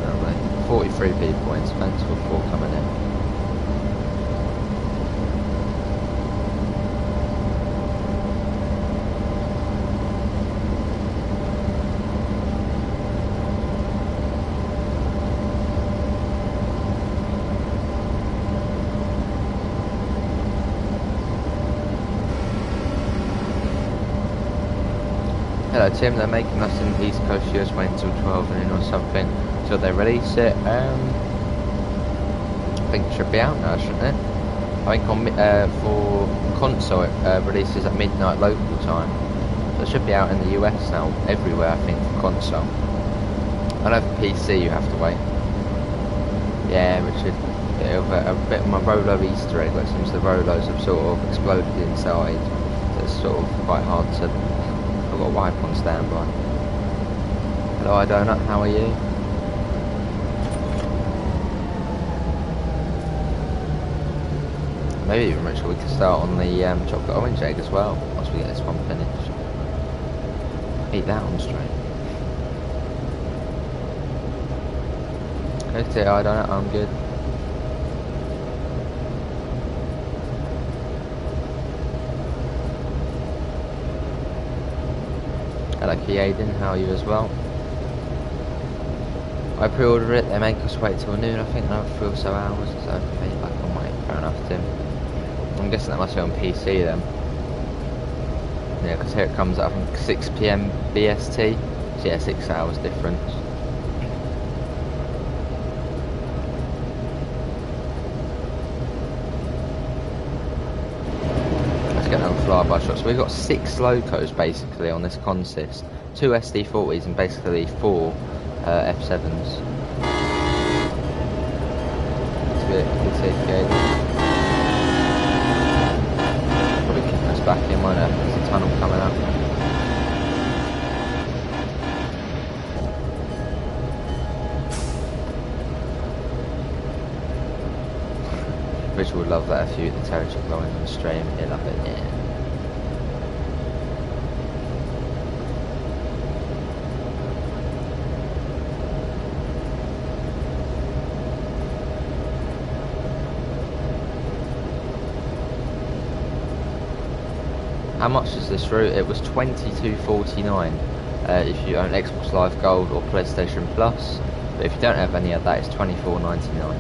Lovely. 43 people in Spencer before coming in. Hello Tim, they're making us in the East Coast US wait until 12 noon or something till they release it. I think it should be out now, shouldn't it? I think on for console it releases at midnight local time, so it should be out in the US now, everywhere I think for console. I know for PC you have to wait. Yeah, Richard, a bit of my Rolo Easter egg, like since the Rolos have sort of exploded inside, so it's sort of quite hard to. I've got a wipe on standby. Hello iDonut, how are you? Maybe even Richard, we could start on the chocolate orange egg as well, once we get this one finished. Eat that on stream. Okay, iDonut, I'm good. Hello Aiden, how are you as well? I pre-ordered it, they make us wait till noon, I think another 3 or so hours, so feedback on wait, fair enough Tim. I'm guessing that must be on PC then. Yeah, because here it comes up at 6 PM BST, so yeah, 6 hours difference. Flyby shots. So we've got 6 locos basically on this consist, 2 SD40s and basically 4 F7s. It's a bit good. Probably kicking us back in, won't it? There's a tunnel coming up. Richard would love that if you the territory going on the stream. He'd love it, yeah. How much is this route? It was $22.49 if you own Xbox Live Gold or PlayStation Plus. But if you don't have any of that, it's $24.99.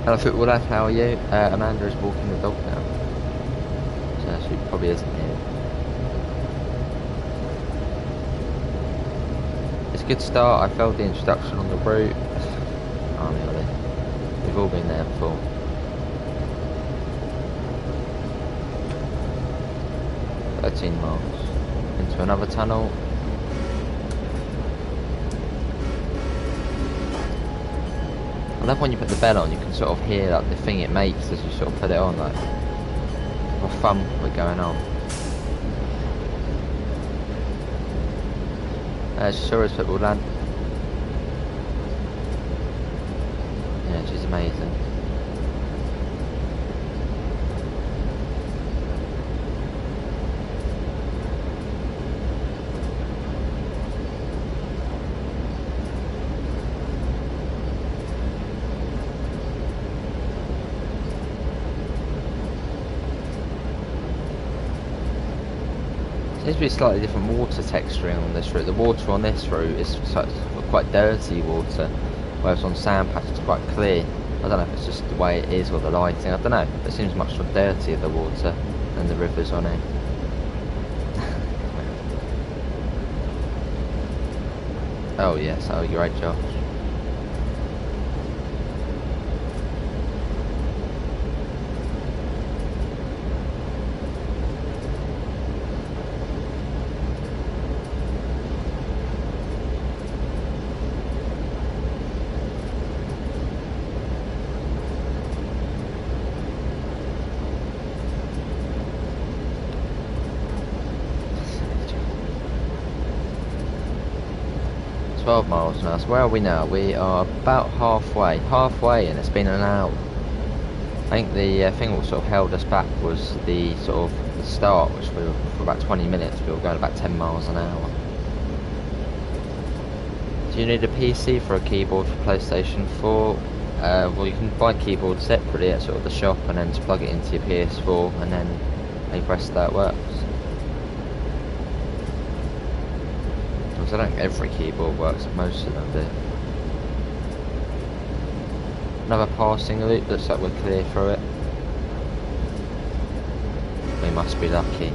Hello Football Life, how are you? Amanda is walking the dog now. So she probably isn't here. it's a good start. I failed the introduction on the route. Aren't we, Ollie? We've all been there before. $13 miles into another tunnel. I love when you put the bell on, you can sort of hear like the thing it makes as you sort of put it on, like a thump going on. Sure as football lad. Yeah, she's amazing. Seems to be slightly different water texturing on this route. The water on this route is quite dirty water, whereas on sandpatch it's quite clear. I don't know if it's just the way it is or the lighting, I don't know. It seems much more dirtier, the water, than the rivers on it. Oh yes, oh you're right, Josh. Miles now. So where are we now? We are about halfway, and it's been an hour. I think the thing that sort of held us back was the sort of the start, which we were for about 20 minutes. We were going about 10 miles an hour. Do you need a PC for a keyboard for PlayStation 4? Well, you can buy keyboards separately at sort of the shop, and then just plug it into your PS4, and then you press that works. I don't think every keyboard works, most of them do. Another passing loop, looks like we're clear through it. We must be lucky.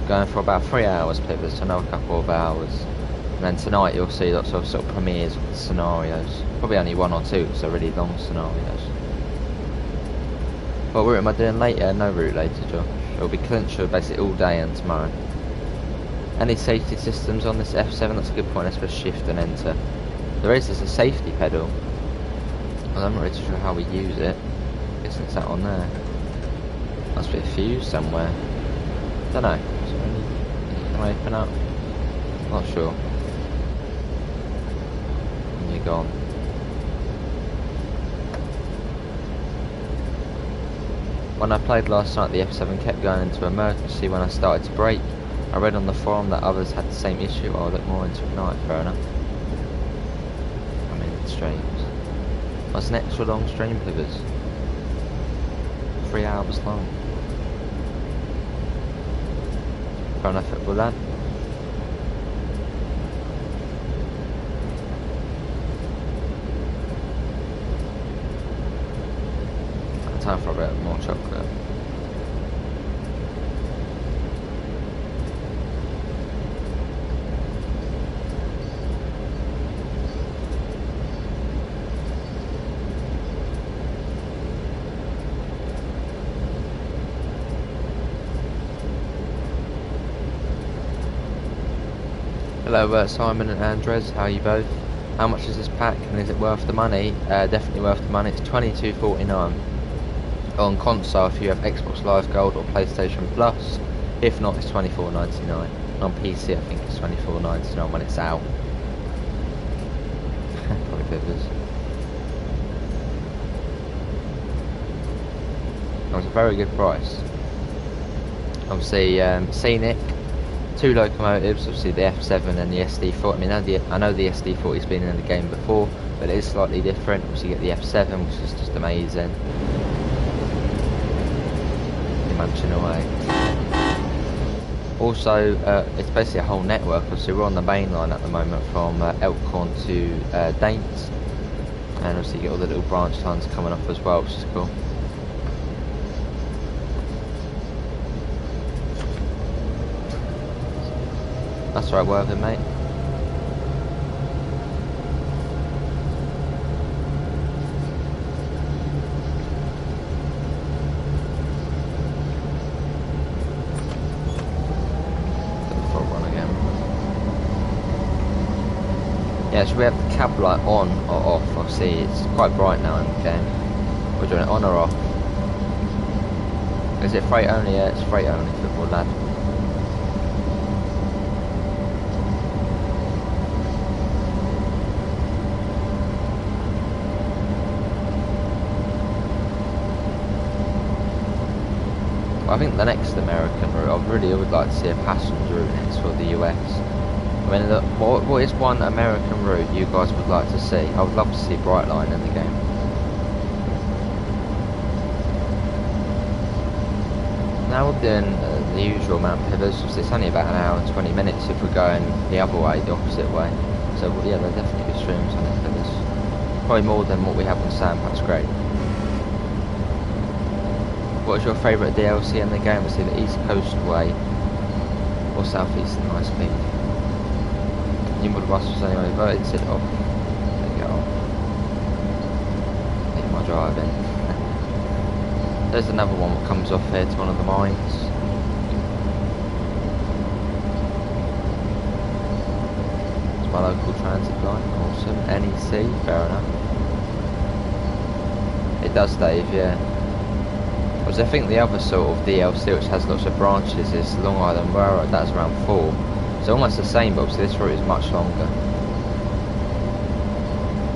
Going for about 3 hours, people, so another couple of hours. And then tonight you'll see lots of sort of premieres with scenarios. Probably only 1 or 2, so really long scenarios. What route am I doing later? No route later, Josh. It'll be Clinchfield basically all day and tomorrow. Any safety systems on this F7? That's a good point. Let's press shift and enter. There is a safety pedal. I'm not really sure how we use it. I guess it's that on there. Must be a fuse somewhere. Don't know. Is there any? Can I open up? Not sure. And you're gone. When I played last night, the F7 kept going into emergency when I started to brake. I read on the forum that others had the same issue. I'll look more into it tonight, fair enough. I mean, streams. That's an extra long stream, Pivers. 3 hours long. Fair enough, football lad. Time for a bit more chocolate. Hello Simon and Andres, how are you both? How much is this pack and is it worth the money? Definitely worth the money. It's $22.49 on console if you have Xbox Live Gold or PlayStation Plus. If not, it's $24.99. On PC I think it's $24.99 when it's out. Probably figures. That was a very good price. Obviously Scenic, 2 locomotives, obviously the F7 and the SD40. I know the SD40's been in the game before, but it is slightly different. Obviously you get the F7, which is just amazing. You're munching away. Also, it's basically a whole network. Obviously we're on the main line at the moment from Elkhorn to Danes, and obviously you get all the little branch lines coming off as well, which is cool. That's right, Worthing, mate. Yeah, should we have the cab light on or off? Obviously, it's quite bright now in the game. We're doing it on or off? Is it freight only? Yeah, it's freight only, football lad. I think the next American route, I really would like to see a passenger route next for the US. I mean, look, what is one American route you guys would like to see? I would love to see Brightline in the game. Now we're doing the usual Mount Pillars, so it's only about an hour and 20 minutes if we're going the other way, the opposite way. So yeah, there'll definitely be streams on it, Pillars. Probably more than what we have on Sand, that's great. What is your favourite DLC in the game? It's either East Coast Way or South Eastern High Speed. Nimble bus was anyway voted, said off. There you go. Need my driving. There's another one that comes off here to one of the mines. It's my local transit line, awesome. NEC, fair enough. It does, Dave, yeah. Because I think the other sort of DLC which has lots of branches is Long Island Railroad, that's around 4. It's almost the same, but obviously this route is much longer.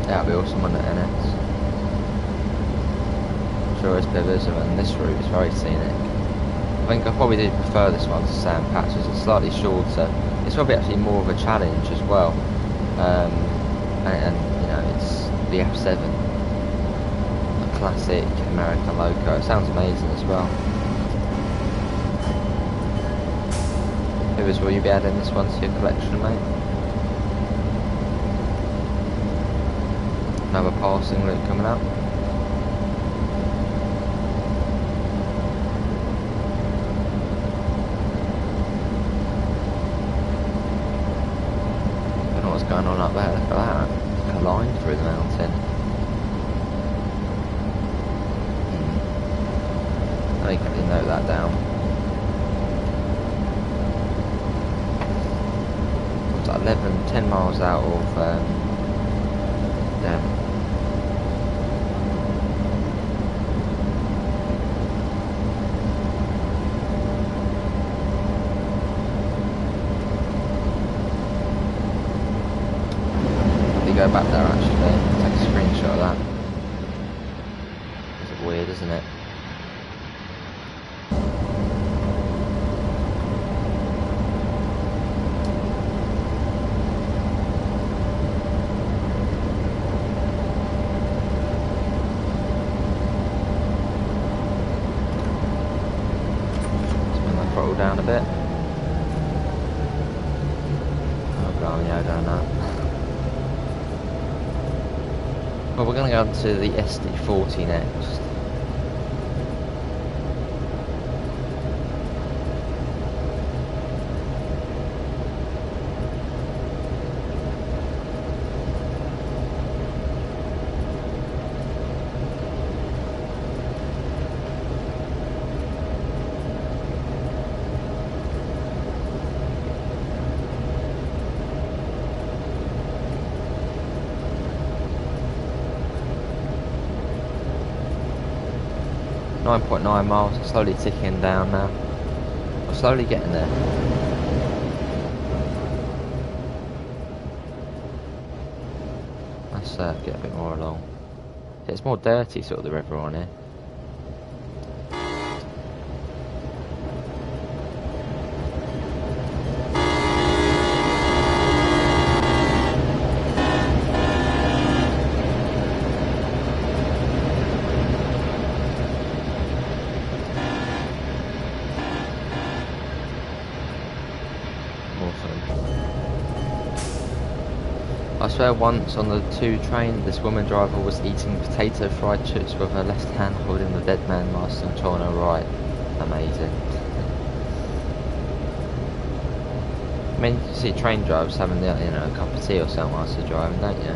That'd be awesome, wouldn't it, NS? Sure is Pivot, and this route is very scenic. I think I probably do prefer this one to Sand Patches, it's slightly shorter. It's probably actually more of a challenge as well. And you know, it's the F7. Classic American loco. It sounds amazing as well. Will you be adding this one to your collection, mate? Another passing loop coming up. Don't know what's going on up there. Look at that. Like a line through the mountain. I can note that down. It's like 10 miles out of them. Let me go back there actually, take a screenshot of that. It's weird, isn't it? Down a bit. Oh god, yeah, I don't know. Well, we're going to go on to the SD40 next. .9 miles, slowly ticking down now. We're slowly getting there. Let's get a bit more along. Yeah, it's more dirty, sort of, the river on here. I swear once on the 2 train, this woman driver was eating potato fried chips with her left hand holding the dead man mask and on her right. Amazing. I mean, you see train drivers having the, you know, a cup of tea or something whilst they're driving, don't you?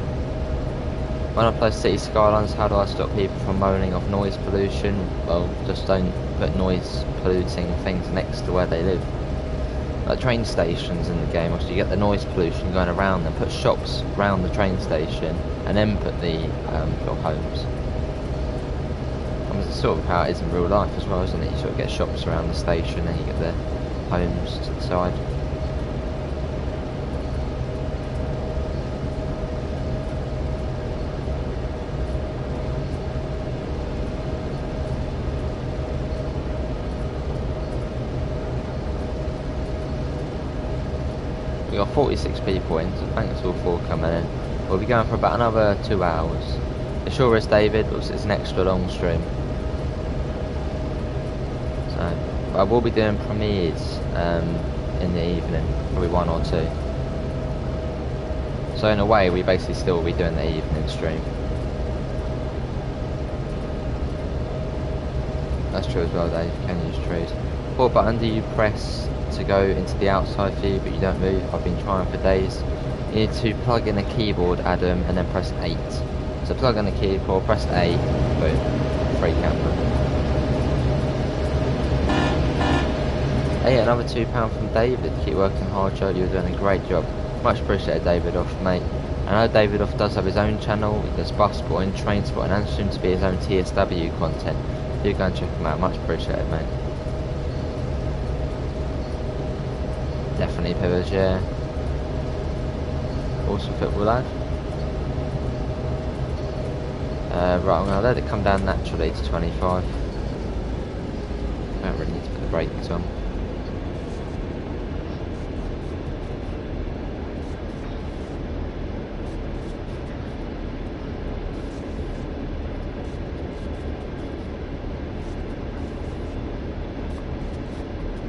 When I play Cities Skylines, how do I stop people from moaning of noise pollution? Well, just don't put noise polluting things next to where they live. like train stations in the game. Obviously you get the noise pollution going around them, put shops around the train station and then put the little homes. And it's sort of how it is in real life as well, isn't it? You sort of get shops around the station and you get the homes to the side. We got 46 people in, so thanks all for coming in. We'll be going for about another 2 hours. It sure is, David, it's an extra long stream. So, but I will be doing premieres in the evening, probably 1 or 2. So in a way, we basically still will be doing the evening stream. That's true as well, Dave. You can use trees. What button do you press to go into the outside view but you don't move? I've been trying for days. You need to plug in a keyboard, Adam, and then press 8. So plug in the keyboard, press A, boom, free camera. Hey, another £2 from David. Keep working hard, Joe. You're doing a great job. Much appreciated, David Off, mate. I know David Off does have his own channel. He does bus spotting, train spotting, and soon to be his own TSW content. Do go and check him out. Much appreciated, mate. Definitely pillars, yeah. Awesome football lad. Right, I'm going to let it come down naturally to 25. Don't really need to put the brakes on.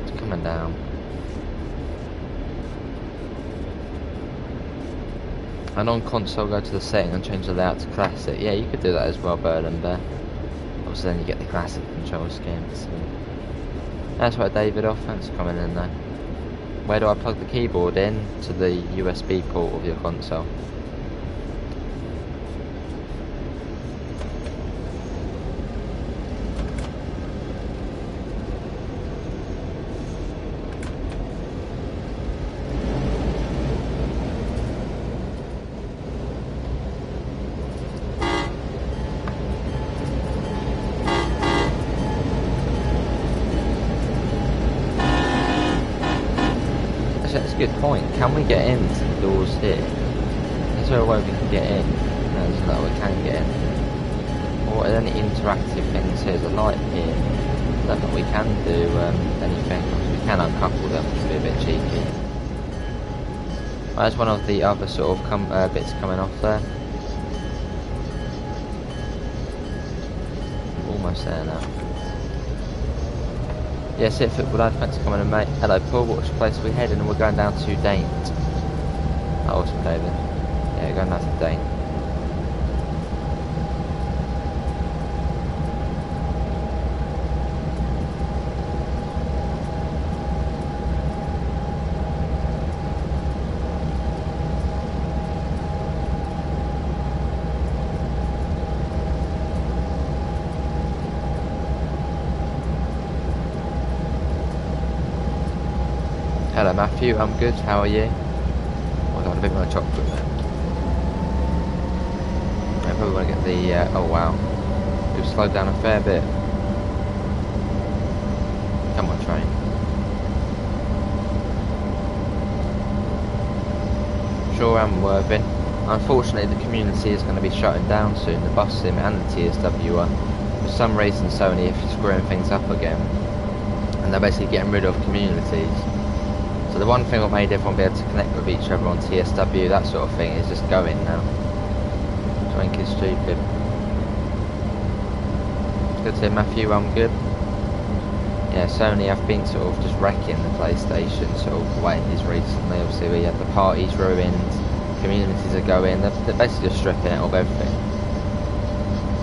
It's coming down. And on console, go to the setting and change the layout to classic. Yeah, you could do that as well, Bird and Bear. Obviously then you get the classic control scheme. So. That's right, David Off, thanks for coming in though. Where do I plug the keyboard in? To the USB port of your console. Good point. Can we get into the doors here? Is there a way we can get in? No, there's no way we can get in. Or are there any interactive things here? There's a light here. I don't think we can do anything. We can uncouple them, which would be a bit cheeky. There's one of the other sort of bits coming off there. Almost there now. Yes, it football lad, thanks for coming in, mate. Hello Paul, which place are we heading? And we're going down to Daint. Oh, awesome, David. Yeah, going down to Daint. Hello Matthew, I'm good, how are you? Oh, I got a bit more chocolate there. I probably want to get the, oh wow. We've slowed down a fair bit. Come on train. Sure am, Worthing. Unfortunately the community is going to be shutting down soon, the bus sim and the TSW are. For some reason Sony are screwing things up again. And they're basically getting rid of communities. So the one thing that made everyone be able to connect with each other on TSW, that sort of thing, is just going now. Which I think is stupid. Good to hear Matthew, I'm good. Yeah, Sony have been sort of just wrecking the PlayStation sort of ways recently. Obviously we had the parties ruined, communities are going, they're basically just stripping it of everything.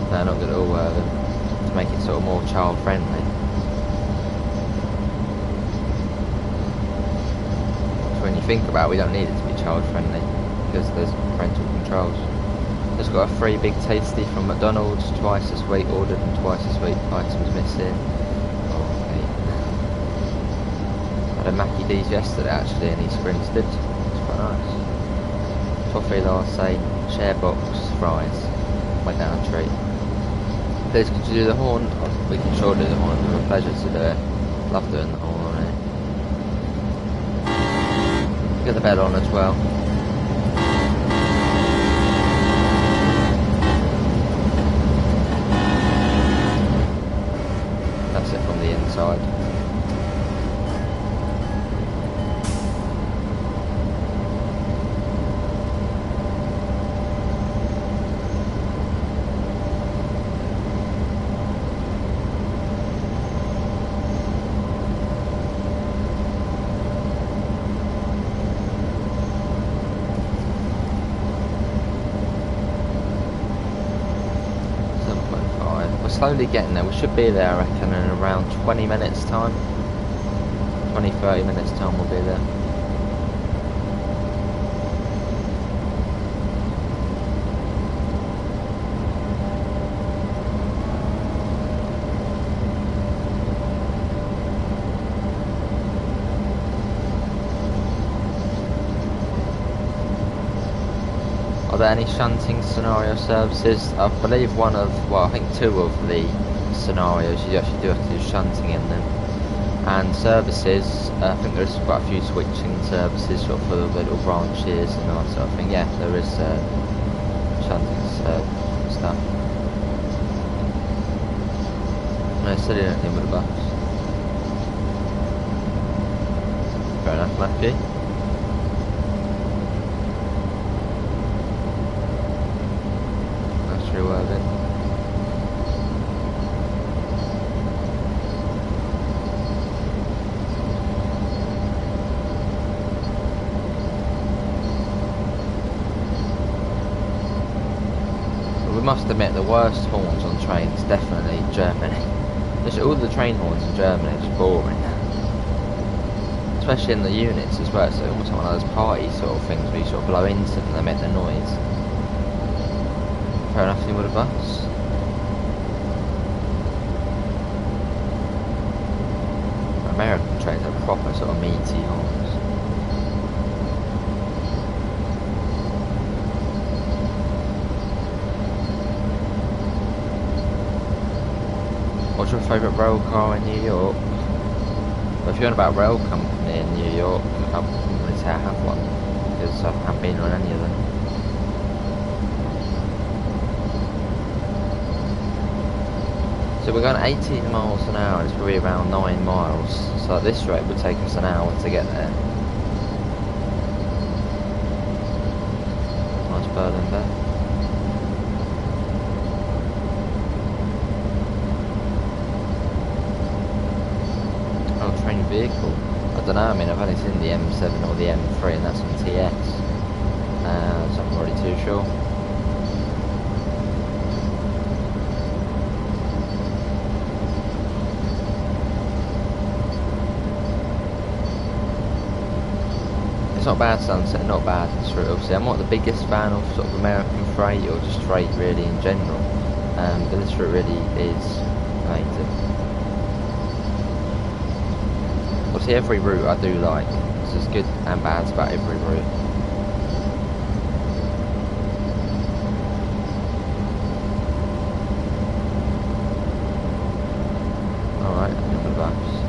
They're not good at all to make it sort of more child friendly. When you think about it, we don't need it to be child friendly because there's parental controls. Just got a free big tasty from McDonald's, twice as sweet, ordered and twice as sweet, items missing. Oh, Had a Mackie D's yesterday actually, and he sprinted. It's quite nice. Toffee latte, share box, fries. Went down a treat. Please could you do the horn? Oh, we can sure do the horn. It's a pleasure to do it. Love doing the horn on it. Get the bell on as well. That's it from the inside. Slowly getting there. We should be there, I reckon, in around 20 minutes time. 20-30 minutes time we'll be there. Are there any shunting scenario services? I believe one of, well, I think two of the scenarios you actually do have to do shunting in them. And services, I think there's quite a few switching services sort of for the little branches and all that sort of thing. Yeah, there is shunting stuff. No, still don't think with the bus. Fair enough, Matthew. Worth it. We must admit the worst horns on trains definitely Germany. Just all the train horns in Germany are just boring. Especially in the units as well, so it's almost like one of those party sort of things where you sort of blow into them and they make the noise. Fair enough, you with a bus. American trains are proper sort of meaty horns. What's your favourite rail car in New York? Well, if you're on about rail company in New York, I wouldn't really say I have one, because I haven't been on any of them. So we're going 18 miles an hour, it's probably around 9 miles, so at this rate it would take us an hour to get there. Nice Berlin there. Oh, train vehicle. I don't know, I mean I've only seen the M7 or the M3 and that's on TS. So I'm not really too sure. It's not bad sunset, not bad through. Obviously, I'm not the biggest fan of sort of American freight or just freight really in general, but this route really is amazing. Obviously, every route I do like. So there's good and bad about every route. All right, I'm in the bus.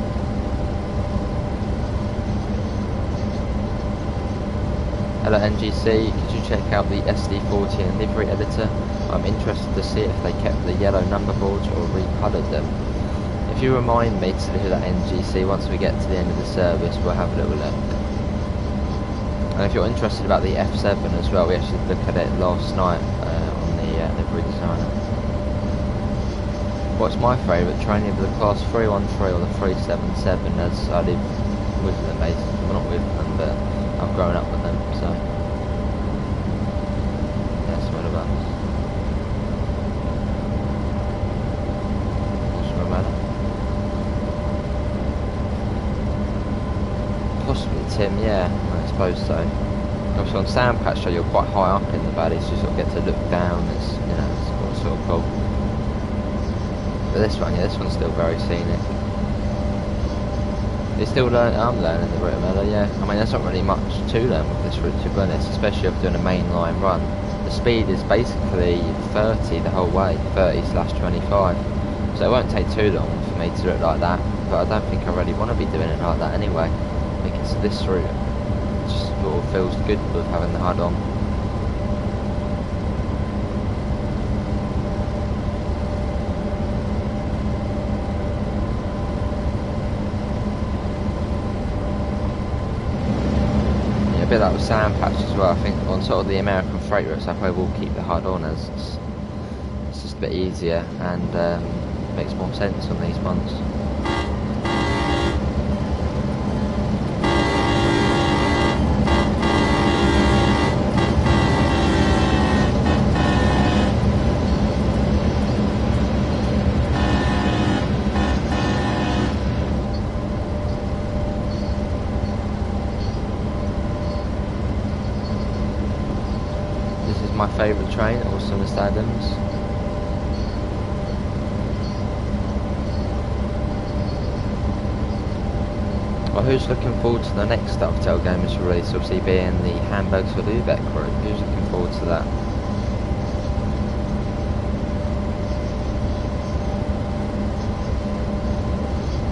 Hello NGC, could you check out the SD40 and livery editor? I'm interested to see if they kept the yellow number boards or recoloured them. If you remind me to do that NGC once we get to the end of the service, we'll have a little look. And if you're interested about the F7 as well, we actually looked at it last night on the livery designer. What's my favourite train, either the class 313 or the 377, as I live with them basically. Well, not with them, but I've grown up with them, so that's what about. What's my matter? Possibly Tim, yeah, I suppose so. Obviously on Sand Patch Show you're quite high up in the valley, so you sort of get to look down. It's, you know, it's sort of cool. But this one, yeah, this one's still very scenic. You're still learning. I'm learning the route, Miller, yeah. I mean, there's not really much to learn with this route, to be honest, especially if you're doing a mainline run. The speed is basically 30 the whole way, 30/25. So it won't take too long for me to do it like that, but I don't think I really want to be doing it like that anyway. I think it's this route. It just sort of feels good with having the HUD on. A bit like with sand patch as well. I think on sort of the American freight routes I probably will keep the HUD on, as it's just a bit easier and makes more sense on these ones. My favourite train, also Mr. Adams. Well, who's looking forward to the next Dovetail game is released, obviously being the Hamburg to Lübeck route? Who's looking forward to that?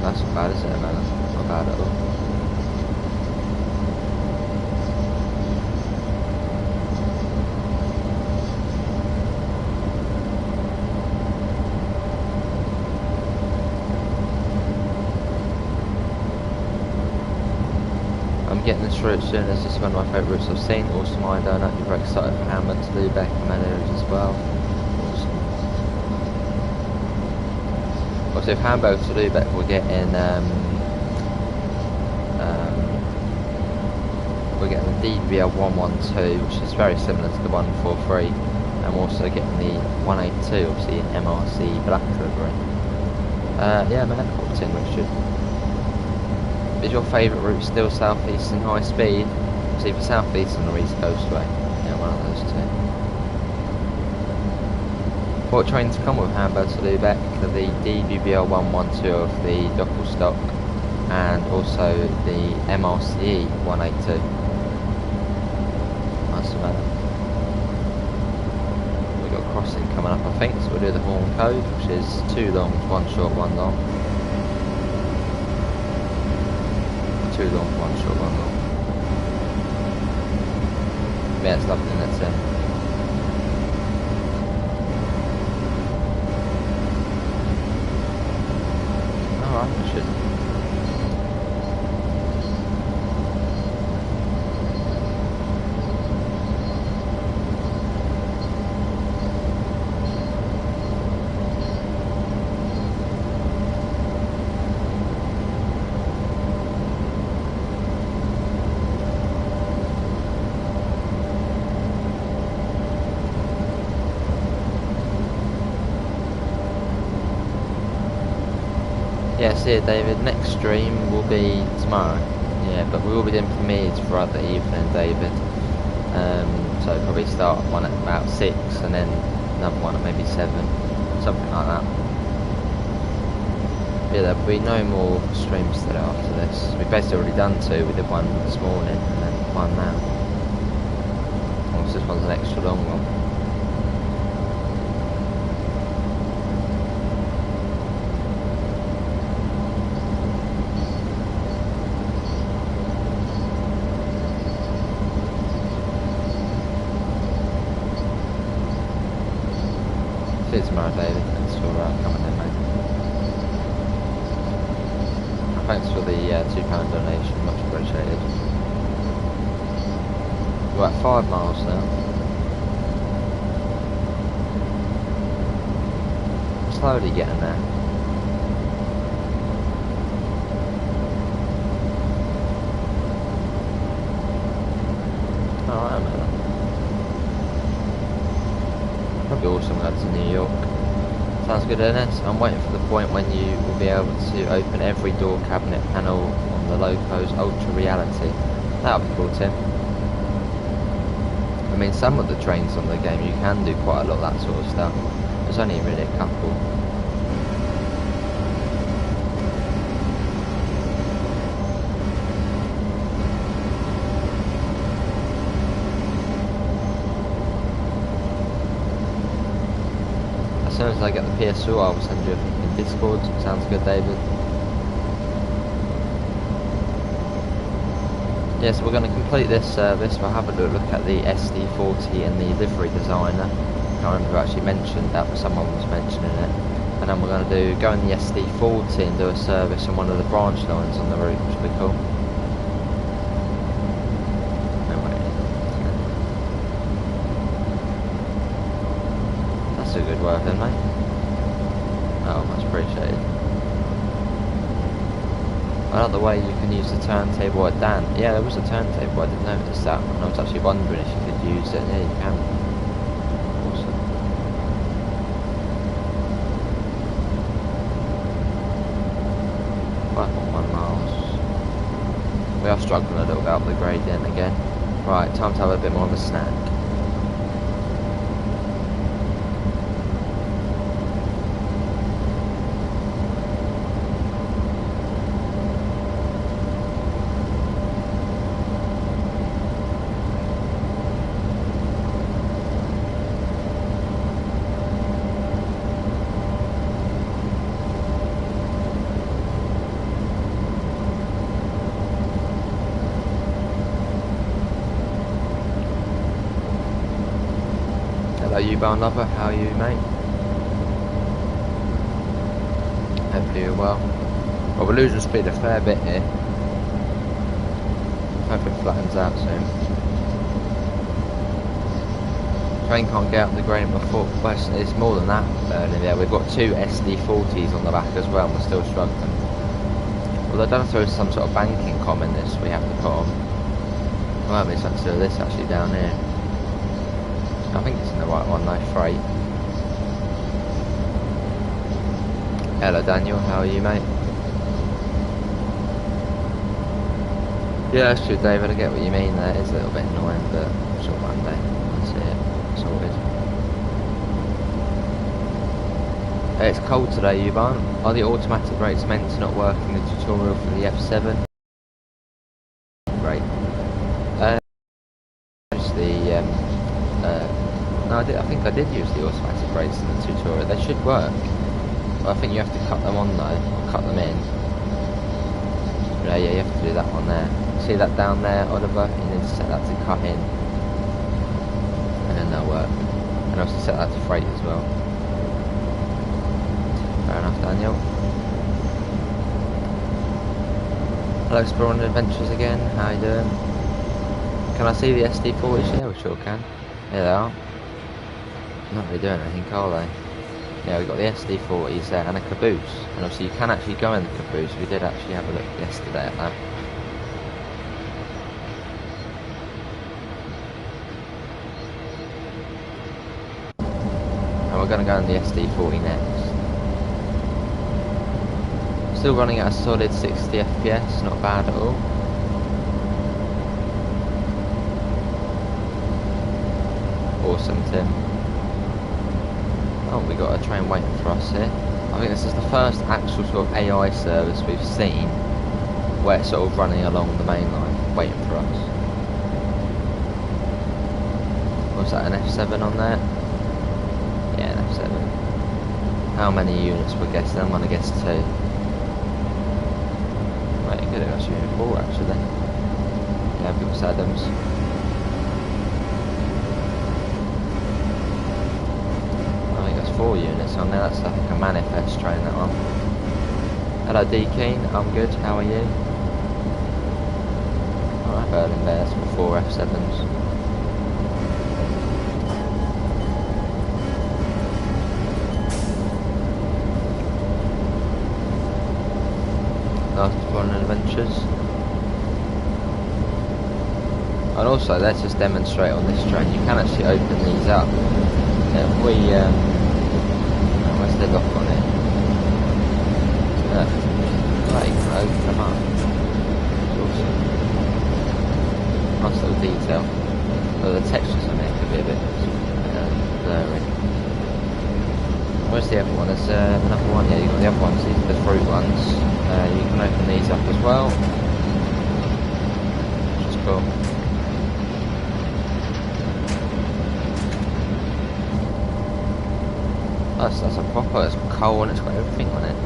That's not bad, is it, man? That's not bad at all. Getting this route soon as this is one of my favourite routes I've seen. Awesome idea, and I'm very excited for Hamburg to Lübeck and many areas as well. Awesome. Also, if Hamburg to Lübeck, we're getting the DBL 112, which is very similar to the 143, and we're also getting the 182, obviously in MRC black livery. Yeah, man, that's in Richard. Is your favourite route still southeastern high speed? It's either southeastern or east coast way. Yeah, one of those two. What trains come with Hamburg to Lübeck? The DBBL 112 of the Doppelstock, and also the MRCE 182. Nice to know. We've got crossing coming up, I think, so we'll do the horn code, which is 2 longs, 1 short, 1 long. 2 long, 1 short, 1 long. Yeah, it's lovely, that's it. Alright, I should. Yeah, see you, David. Next stream will be tomorrow. Yeah, but we will be doing premieres throughout the evening, David. So probably start one at about 6 and then another one at maybe 7, something like that. Yeah, there'll be no more streams today after this. We've basically already done 2. We did one this morning and then one now. This one's an extra long one. See you tomorrow, David. Thanks for coming in, mate. Thanks for the £2 donation, much appreciated. We're at 5 miles now. Slowly getting there. Alright, man. Probably awesome going to New York. Sounds good, Ernest. I'm waiting for the point when you will be able to open every door cabinet panel on the Loco's Ultra Reality. That'll be cool, Tim. I mean, some of the trains on the game you can do quite a lot of that sort of stuff. There's only really a couple. as I get the PSU, I will send you in Discord. Sounds good, David. Yeah, so we're going to complete this service. We'll have a look at the SD40 and the livery designer. I can't remember who actually mentioned that, but someone was mentioning it. And then we're going to go in the SD40 and do a service on one of the branch lines on the route, which will be cool. That's a good work then, mate. Oh, much appreciated. I like the way you can use the turntable at Dan. Yeah, there was a turntable, I didn't notice that. And I was actually wondering if you could use it. Yeah, you can. Awesome. miles. We are struggling a little bit up the gradient again. Right, time to have a bit more of a snack. Hello U-bound lover, how are you, mate? Hopefully you're well. Well, we're losing speed a fair bit here. Hope it flattens out soon. Train can't get up the gradient before, well, it's more than that. Yeah, we've got two SD40s on the back as well, and we're still struggling. Well, I don't know if there is some sort of banking comment this we have to put on. There might be something to do with this actually down here. I think it's in the right one though, freight. Hello Daniel, how are you, mate? Yeah, that's true, David, I get what you mean there. It's a little bit annoying, but it's all Monday. That's it, sorted. It's cold today, Yuban. Are the automatic brakes meant to not work in the tutorial for the F7? Great. No, I think I did use the automatic brakes in the tutorial. They should work. But I think you have to cut them on though, or cut them in. Yeah, you have to do that one there. See that down there, Oliver? You need to set that to cut in. And then they'll work. And also set that to freight as well. Fair enough, Daniel. Hello, Exploring Adventures again. How you doing? Can I see the SD40s? Yeah, we sure can. Here they are. Not really doing anything, are they? Yeah, we've got the SD40s there and a caboose. And obviously you can actually go in the caboose. We did actually have a look yesterday at that. And we're going to go in the SD40 next. Still running at a solid 60 FPS, not bad at all. Awesome, Tim. Oh, we got a train waiting for us here. I think this is the first actual sort of AI service we've seen where it's sort of running along the main line, waiting for us. Was that an F7 on there? Yeah, an F7. How many units we're guessing? I'm gonna guess 2. Right, good, it was unit 4 actually. Yeah, Brooks Adams. I think that's 4 units on there. That's like a manifest train, that one. Hello D Keen, I'm good, how are you? Alright, Berlin Bears for 4 F7s. Last Exploring Adventures. And also, let's just demonstrate on this train, you can actually open these up. If we, where's the lock on it? Right, you can open them up. Awesome. Nice little detail. Though the textures on it could be a bit blurry. Where's the other one? There's another one. Yeah, you've got the other ones. These are the fruit ones. You can open these up as well. Which is cool. That's a proper, it's got coal and it's got everything on it.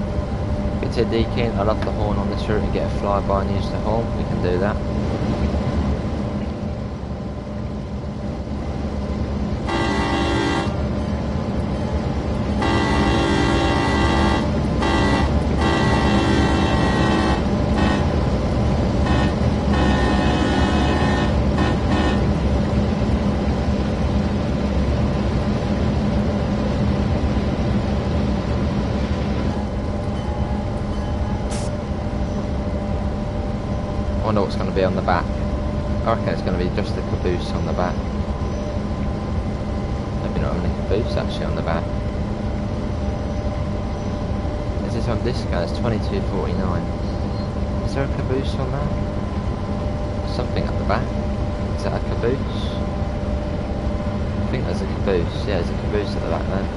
Get to deking, I love the horn on this route and get a flyby and use the horn, we can do that. I wonder what's going to be on the back. I reckon it's going to be just the caboose on the back. Maybe not only caboose actually on the back. Is this on discount? It's $22.49. Is there a caboose on that? Something at the back. Is that a caboose? I think there's a caboose. Yeah, there's a caboose at the back there.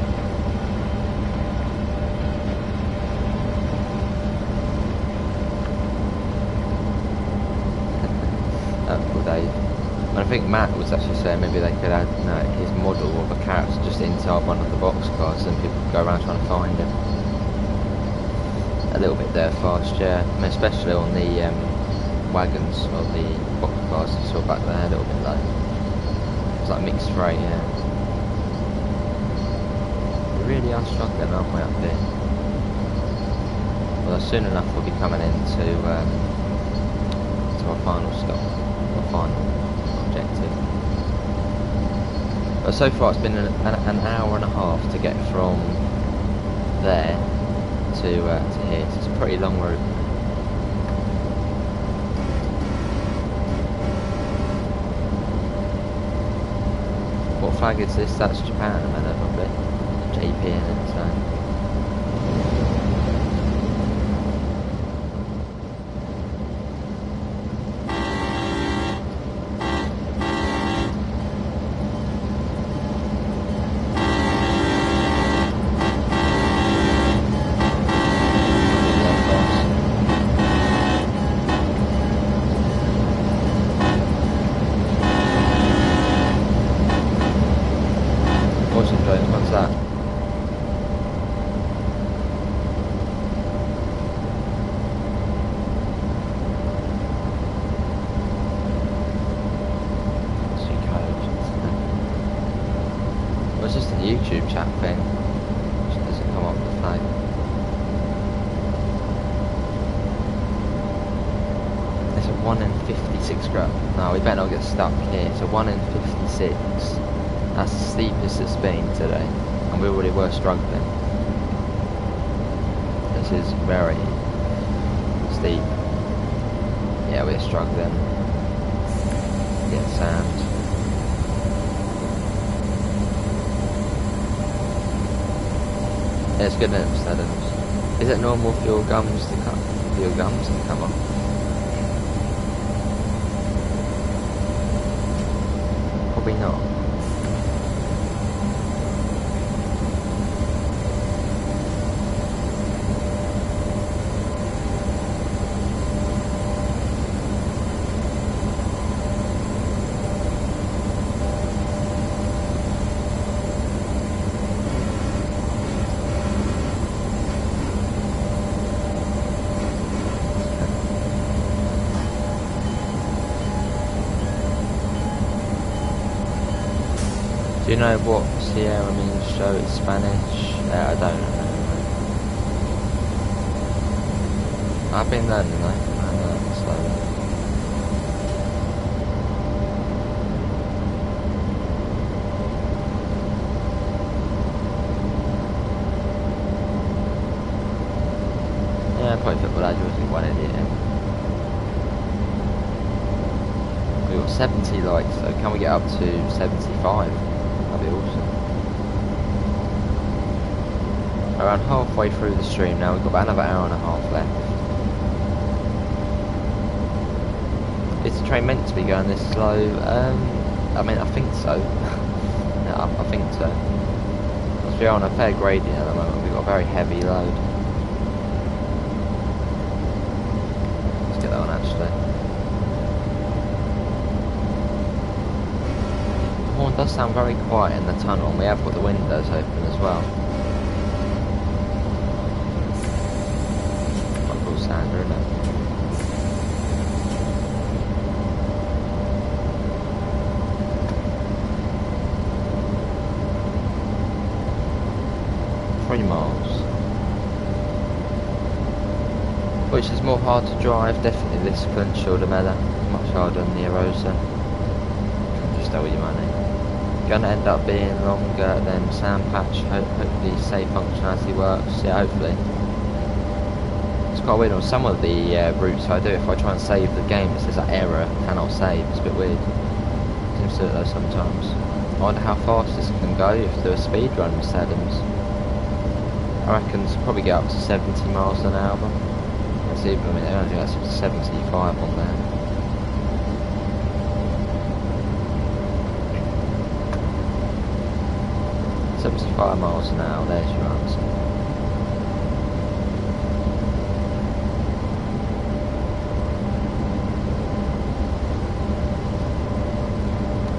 Dave. And I think Matt was actually saying maybe they could add his model of a character just inside one of the boxcars and people could go around trying to find him. A little bit there fast, yeah. I mean, especially on the wagons or the boxcars you saw back there, a little bit low. It's like mixed freight, yeah. We really are struggling, aren't we, up here? Well, soon enough we'll be coming into to our final stop. Final objective. But so far it's been an hour and a half to get from there to here. So it's a pretty long route. What flag is this? That's Japan, I know, probably. JP in it, so. What's that? Well, it's just a YouTube chat thing. It doesn't come up with the flag. It's a 1 in 56 graph. No, we better not get stuck here. It's a 1 in 56. That's the steepest it's been today, and we already were struggling. This is very steep. Yeah, we're struggling. Get sand. Yeah, it's good enough, Adams. Is it normal for your gums to come? Off? Probably not. Do you know what Sierra means show in Spanish? I don't know. I've been learning though. I know it slowly. Yeah, probably football lad, you was one idiot. We got 70 likes, so can we get up to 75? That'd be awesome. Around halfway through the stream now, we've got about another hour and a half left. Is the train meant to be going this slow? I mean, I think so. Yeah, I think so. Because we're on a fair gradient at the moment, we've got a very heavy load. Let's get that one actually. The horn does sound very quiet in the tunnel, and we have got the windows open as well. more hard to drive, definitely this Clinchfield Mela. Much harder than the Erosa. Just owe you money. Gonna end up being longer than Sandpatch. Hopefully safe functionality works. Yeah, hopefully. It's quite weird on some of the routes I do. If I try and save the game, it says that error, cannot save. It's a bit weird. Seems to do it though sometimes. I wonder how fast this can go if you do a speed run with Adams. I reckon it's probably get up to 70 miles an hour. Let's see, I mean, I don't think that's 75 on there. $75 miles an hour, there's your answer.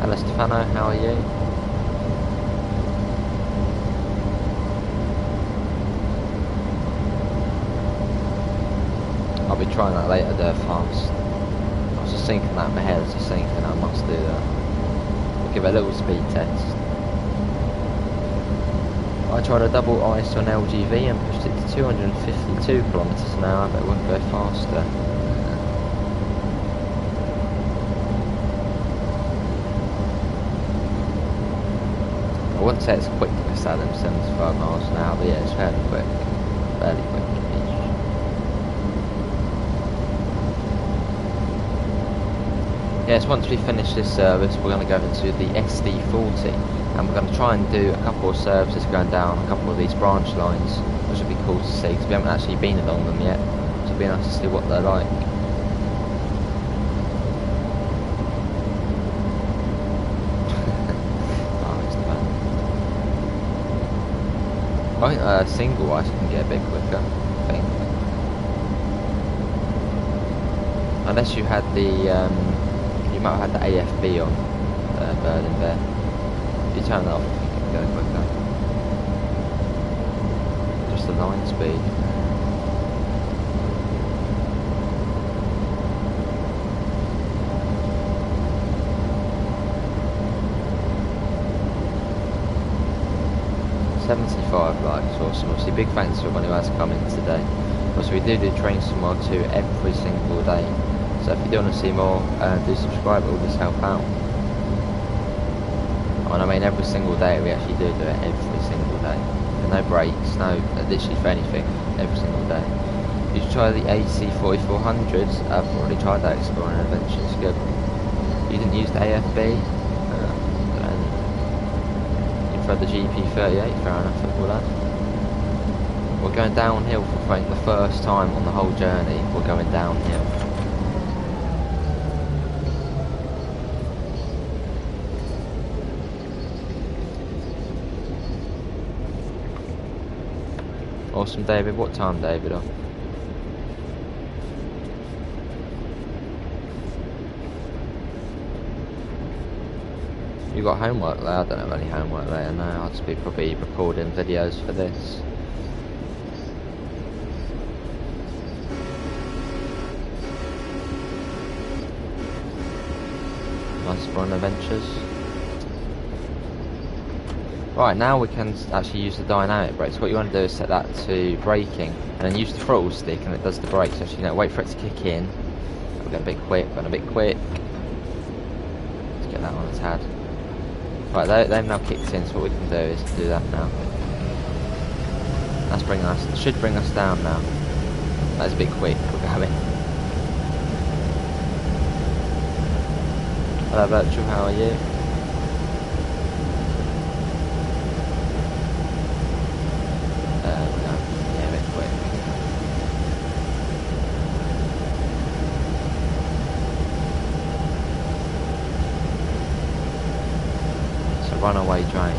Hello Stefano, how are you? I'll be trying that later there fast. I was just thinking that in my head, I was just thinking I must do that. We'll give it a little speed test. I tried a double ice on LGV and pushed it to 252 kilometers an hour, but it wouldn't go faster. I wouldn't say it's quick to sell them 75 miles an hour, but yeah, it's fairly quick. Fairly quick. Yes, once we finish this service, we're going to go into the SD40, and we're going to try and do a couple of services going down a couple of these branch lines, which would be cool to see, because we haven't actually been along them yet, so it'll be nice to see what they're like. I think single ice can get a bit quicker, I think. Unless you had the, you might have had the AFB on, Berlin there. If you turn that off, I think it can go quicker. Just the line speed. $75 likes, awesome. Obviously, big thanks to everyone who has come in today. Also, we do Train Simulator 2 every single day. So if you do want to see more, do subscribe, it will just help out. And I mean, every single day we actually do it every single day. No breaks, no, literally for anything, every single day. You should try the AC4400s. I've already tried that Exploring Adventure, it's good. You didn't use the AFB? For the GP38, fair enough, football lad. We're going downhill for the first time on the whole journey. We're going downhill. Awesome, David. What time, David? You got homework there? I don't have any homework later now. I'll just be probably recording videos for this. Nice fun adventures. Right, now we can actually use the dynamic brakes. What you want to do is set that to braking, and then use the throttle stick, and it does the brakes. Actually, you know, wait for it to kick in. We're going a bit quick, going a bit quick. Let's get that on its head. Right, they've now kicked in, so what we can do is do that now. That's bringing us, it should bring us down now. That's a bit quick, we're going. Hello Virtual, how are you? Yeah, a bit quick. Runaway train.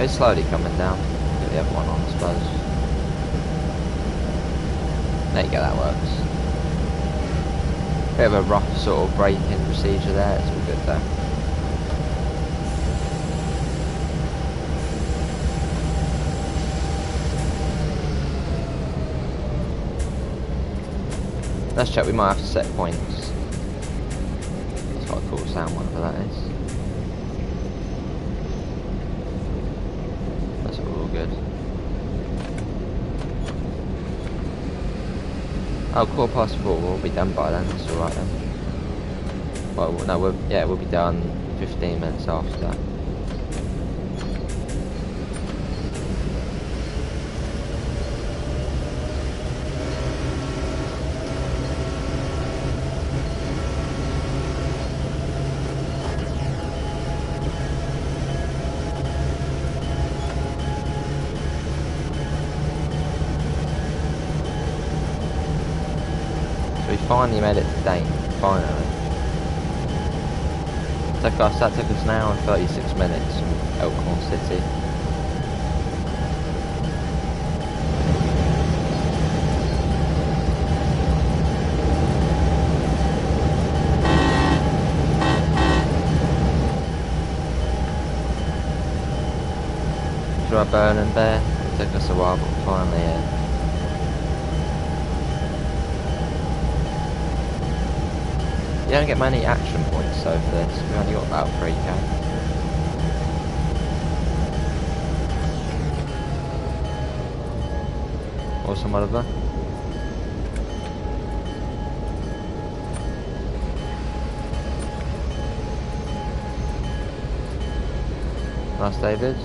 It's slowly coming down. Get the other one on, I suppose. There you go, that works. Bit of a rough sort of braking procedure there, it's all good though. Let's check, we might have to set points. That's quite a cool sound, whatever that is. That's all good. Oh, 4:15, we'll be done by then, that's alright then. Well, no, we'll be done 15 minutes after that. We finally made it to Dane, finally. That took us an hour and 36 minutes from Elkhorn City. Through our burning bear, it took us a while, but we're finally here. You don't get many action points so for this, we've only got about 3k. Awesome, Oliver. Nice, David.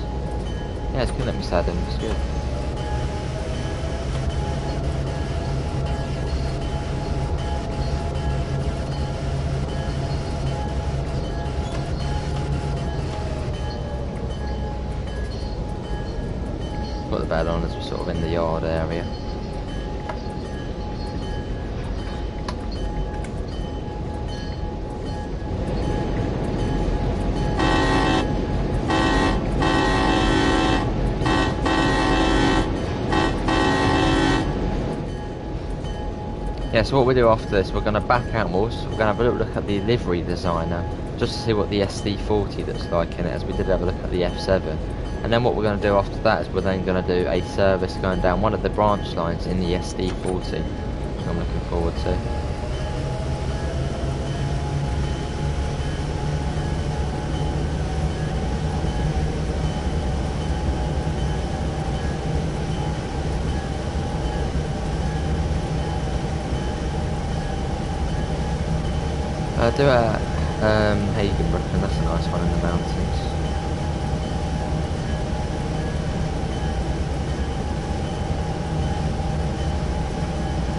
Yeah, it's good, let me sad him, it's good. Put the bed on as we're sort of in the yard area. Yeah, so what we do after this, we're going to back out more, so we're going to have a little look at the livery designer, just to see what the SD40 looks like in it, as we did have a look at the F7. And then what we're going to do after that is we're then going to do a service going down one of the branch lines in the SD40, which I'm looking forward to. Do a Hagenbrücken, that's a nice one in the mountains.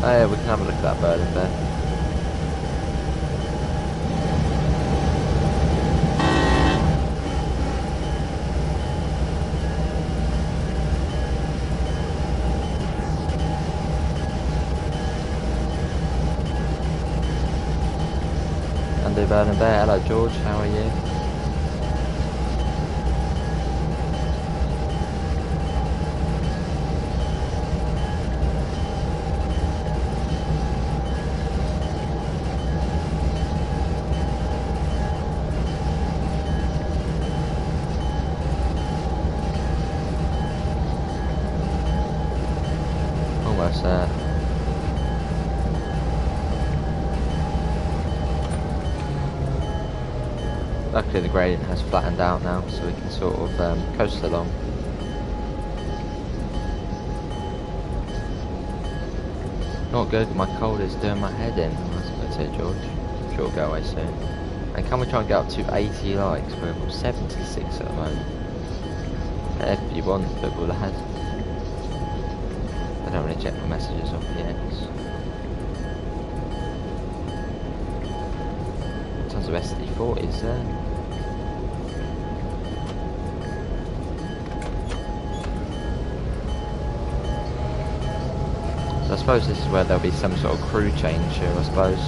Oh yeah, we can have a look at that bird in there. Bird and Bear, hello George, how are you? Almost there. Luckily the gradient has flattened out now, so we can sort of coast along. Not good, my cold is doing my head in. That's what I say, George. I'm sure it'll go away soon. And can we try and get up to 80 likes? We're 76 at the moment. If you want, but we'll ahead. I don't really check my messages off yet. Tons of SD40s there. So I suppose this is where there'll be some sort of crew change here, I suppose.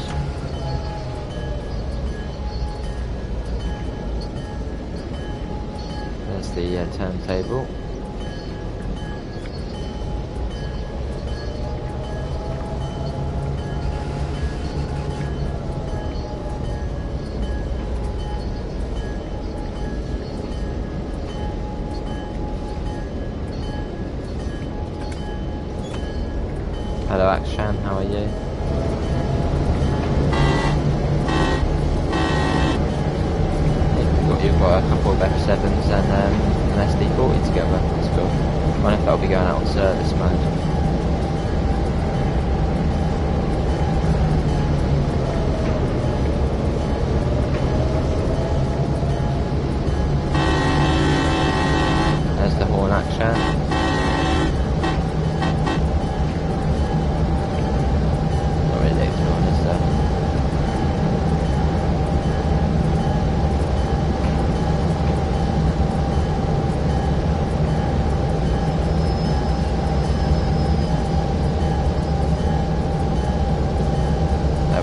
There's the turntable. Hello Akshan, how are you? You've got a couple of F7s and an SD40 together, that's cool. I wonder if that'll be going out on service mode.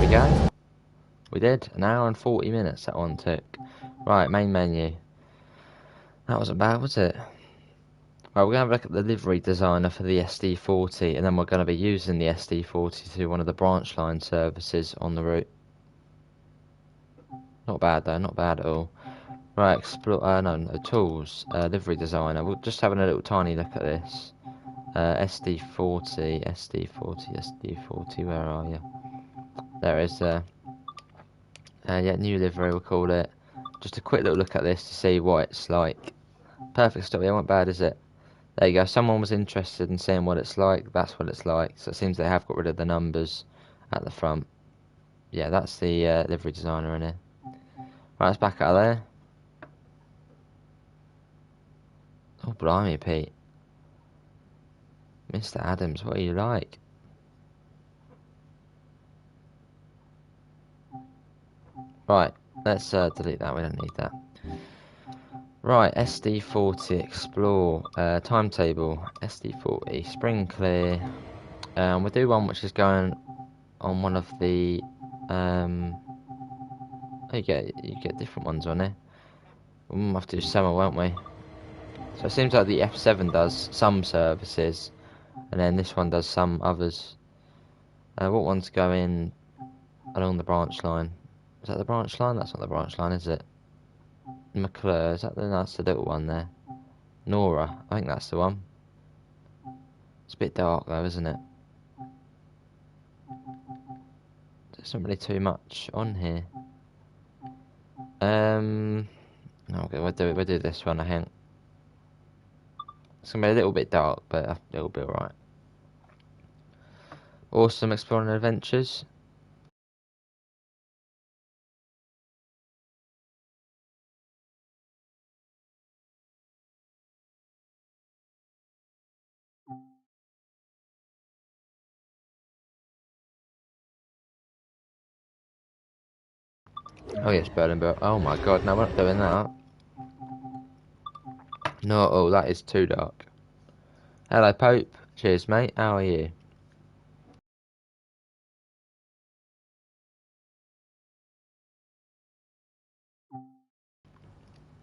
you go. We did. An hour and 40 minutes that one took. Right, main menu. That wasn't bad, was it? Right, we're going to have a look at the livery designer for the SD40, and then we're going to be using the SD40 to one of the branch line services on the route. Not bad though, not bad at all. Right, explore. No, tools. Livery designer. We're just having a little tiny look at this. SD40, SD40. Where are you? There it is. Yeah, new livery. We'll call it. Just a quick little look at this to see what it's like. Perfect stuff. Yeah, not bad, is it? There you go. Someone was interested in seeing what it's like. That's what it's like. So it seems they have got rid of the numbers at the front. Yeah, that's the livery designer in here. Right, let's back out of there. Oh, blimey, Pete. Mr. Adams, what are you like? Right, let's delete that. We don't need that. Right, SD40 Explore. Timetable. SD40 Spring Clear. We'll do one which is going on one of the you get different ones on there. We'll have to do summer, won't we? So it seems like the F7 does some services, and then this one does some others. What one's going along the branch line? Is that the branch line? That's not the branch line, is it? McClure, is that that's the little one there? Nora, I think that's the one. It's a bit dark though, isn't it? There's not really too much on here. Okay, we'll do this one, I think. It's gonna be a little bit dark, but it'll be alright. Awesome exploring adventures. Oh yes, Berlinburg. Oh my god, no, we're not doing that. No, oh, that is too dark. Hello, Pope. Cheers, mate. How are you?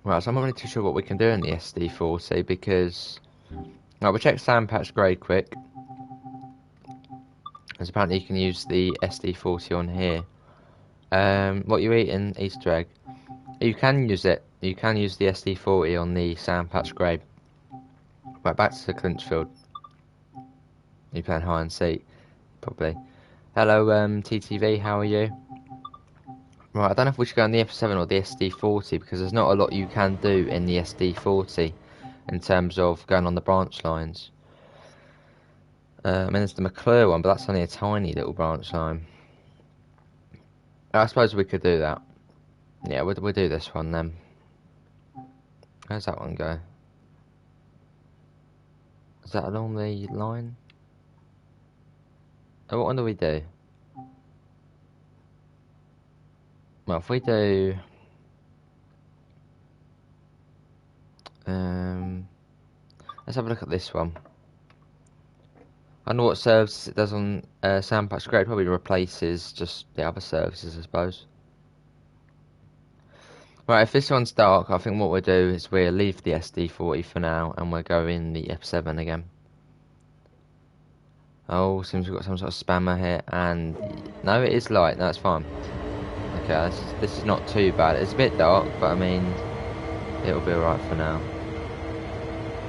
Right, so I'm not really too sure what we can do in the SD40 because... Right, we'll check Sandpatch Grey quick. Because apparently you can use the SD40 on here. What you eating? Easter egg. You can use it. You can use the SD40 on the Sandpatch Grey. Right, back to the Clinchfield. You playing hide and seek, probably. Hello, TTV, how are you? Right, I don't know if we should go on the F7 or the SD40 because there's not a lot you can do in the SD40 in terms of going on the branch lines. I mean, there's the McClure one, but that's only a tiny little branch line. I suppose we could do that. Yeah, we'll do this one then. Where's that one go? Is that along the line? Oh, what one do we do? Well, if we do... let's have a look at this one. I know what services it does on Sandpatch Grey. Probably replaces just the other services, I suppose. Right, if this one's dark, I think what we'll do is we'll leave the SD40 for now, and we'll go in the F7 again. Oh, seems we've got some sort of spammer here, and... No, it is light, that's fine. Okay, this is not too bad. It's a bit dark, but I mean, it'll be alright for now.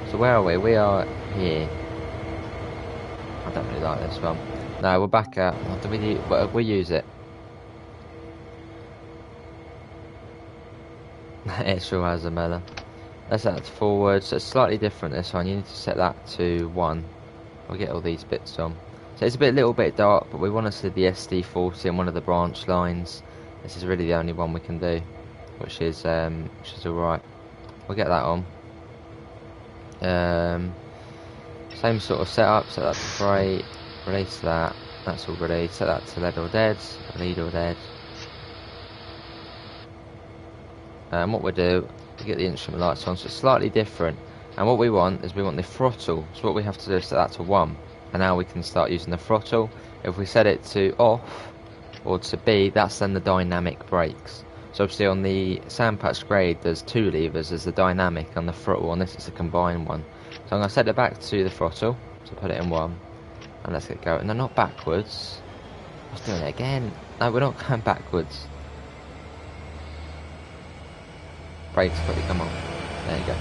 So where are we? We are here. I don't really like this one. No, we're back out. What do we do? We'll use it. It sure has a melon. Let's set that to forward. So it's slightly different this one. You need to set that to 1. We'll get all these bits on. So it's a little bit dark, but we want to see the SD40 on one of the branch lines. This is really the only one we can do, which is alright. We'll get that on. Same sort of setup. Set that to freight. Release that. That's all released. Set that to lead or dead. Lead or dead. What we'll do, we get the instrument lights on, so it's slightly different. And what we want is we want the throttle. So what we have to do is set that to 1. And now we can start using the throttle. If we set it to off, or to B, that's then the dynamic brakes. So obviously on the sandpatch grade there's 2 levers, there's the dynamic and the throttle, and this is a combined one. So I'm going to set it back to the throttle, so put it in 1, and let's get going. No, not backwards. I was doing it again. No, we're not going backwards. Brakes, quickly, come on. There you go.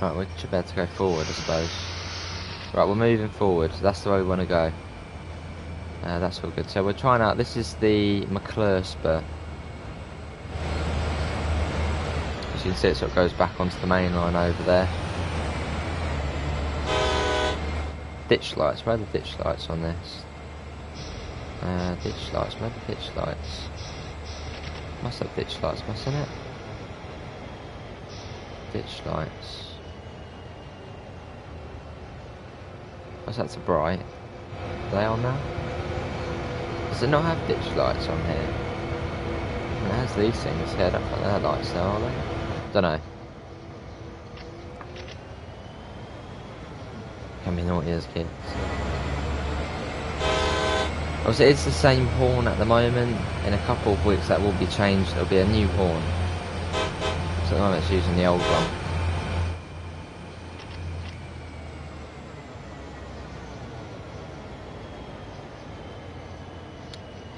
Right, we should be able to go forward, I suppose. Right, we're moving forward. That's the way we want to go. That's all good. So we're trying out. This is the McClure spur. As you can see, it sort of goes back onto the main line over there. Ditch lights. Where are the ditch lights on this? Ditch lights. Where are the ditch lights? Must have ditch lights, mustn't it? Ditch lights. What's that to bright? Are they on now? Does it not have ditch lights on here? It has these things here. I don't think they're lights though, are they? Don't know. Can be naughty as kids. Obviously, it's the same horn at the moment. In a couple of weeks, that will be changed. There'll be a new horn. So at the moment, it's using the old one.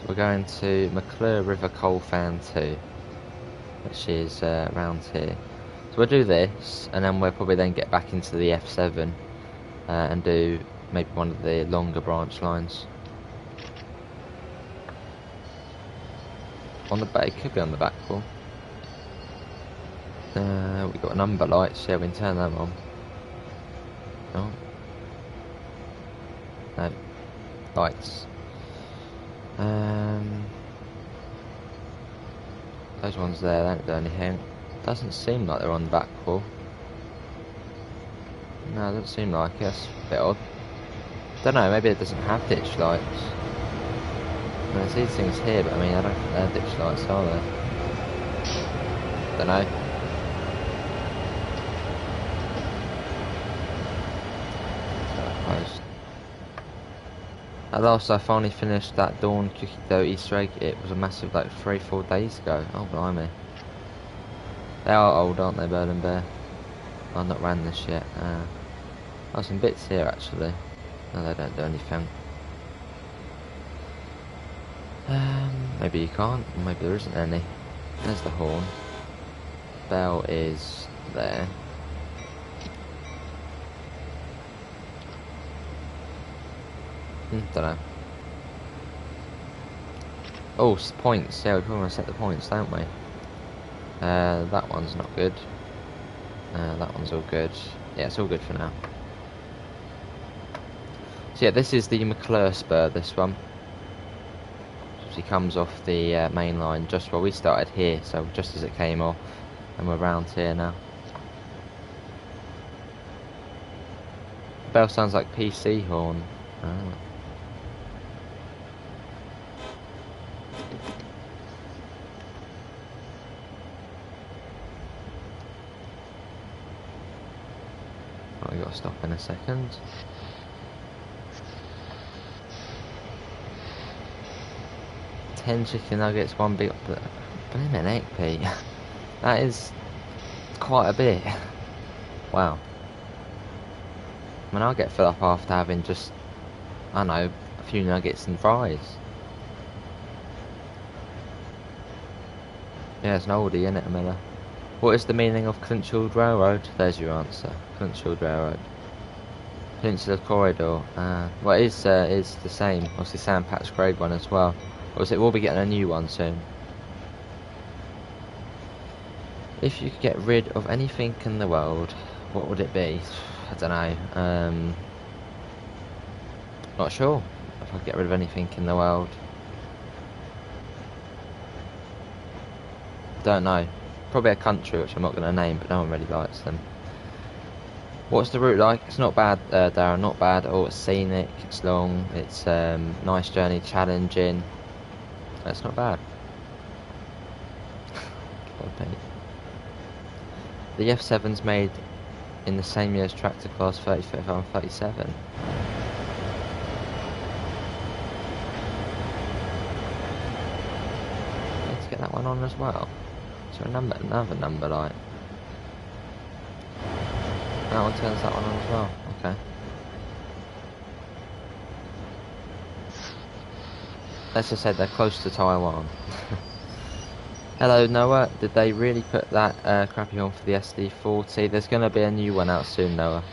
We're going to McClure River Coal Fan 2, which is around here. So we'll do this, and then we'll probably then get back into the F7 and do maybe one of the longer branch lines. On the back, it could be on the back wall. We've got number lights, yeah, we can turn them on. Oh. No. Lights. Those ones there, they don't do anything. Doesn't seem like they're on the back wall. No, it doesn't seem like it. That's a bit odd. Don't know, maybe it doesn't have ditch lights. There's these things here, but I mean, I don't think they're ditch lights, are they? Don't know. At last I finally finished that Dawn Cookie Dough Easter egg. It was a massive, like 3-4 days ago. Oh blimey. They are old, aren't they, Bird and Bear? I've not ran this yet. Oh, some bits here actually. No, they don't do anything. Maybe you can't, or maybe there isn't any. There's the horn. Bell is there. Don't know. Oh, points. Yeah, we probably want to set the points, don't we? That one's not good. That one's all good. Yeah, it's all good for now. So yeah, this is the McClure spur, this one. She comes off the main line just where we started here, so just as it came off, and we're round here now. Bell sounds like PC horn. Oh. I got to stop in a second. Ten chicken nuggets, 1 big. Blimmin' 8p. That is quite a bit. Wow. I mean, I'll get filled up after having just, I don't know, a few nuggets and fries. Yeah, it's an oldie, isn't it, Miller? What is the meaning of Clinchfield Railroad? There's your answer. Clinchfield Railroad. Peninsula Corridor. Well, it is the same. Obviously, Sandpatch grade one as well. Obviously, we'll be getting a new one soon. If you could get rid of anything in the world, what would it be? I don't know. Not sure if I could get rid of anything in the world. Don't know. Probably a country which I'm not going to name, but no one really likes them. What's the route like? It's not bad, Darren, not bad. Oh, it's scenic, it's long, it's nice journey, challenging. It's not bad. The F7's made in the same year as tractor class 35 and 37. that one on as well? Is there another number light? That one turns that one on as well. Okay. Let's just say they're close to Taiwan. Hello Noah, did they really put that crappy on for the SD40? There's going to be a new one out soon, Noah.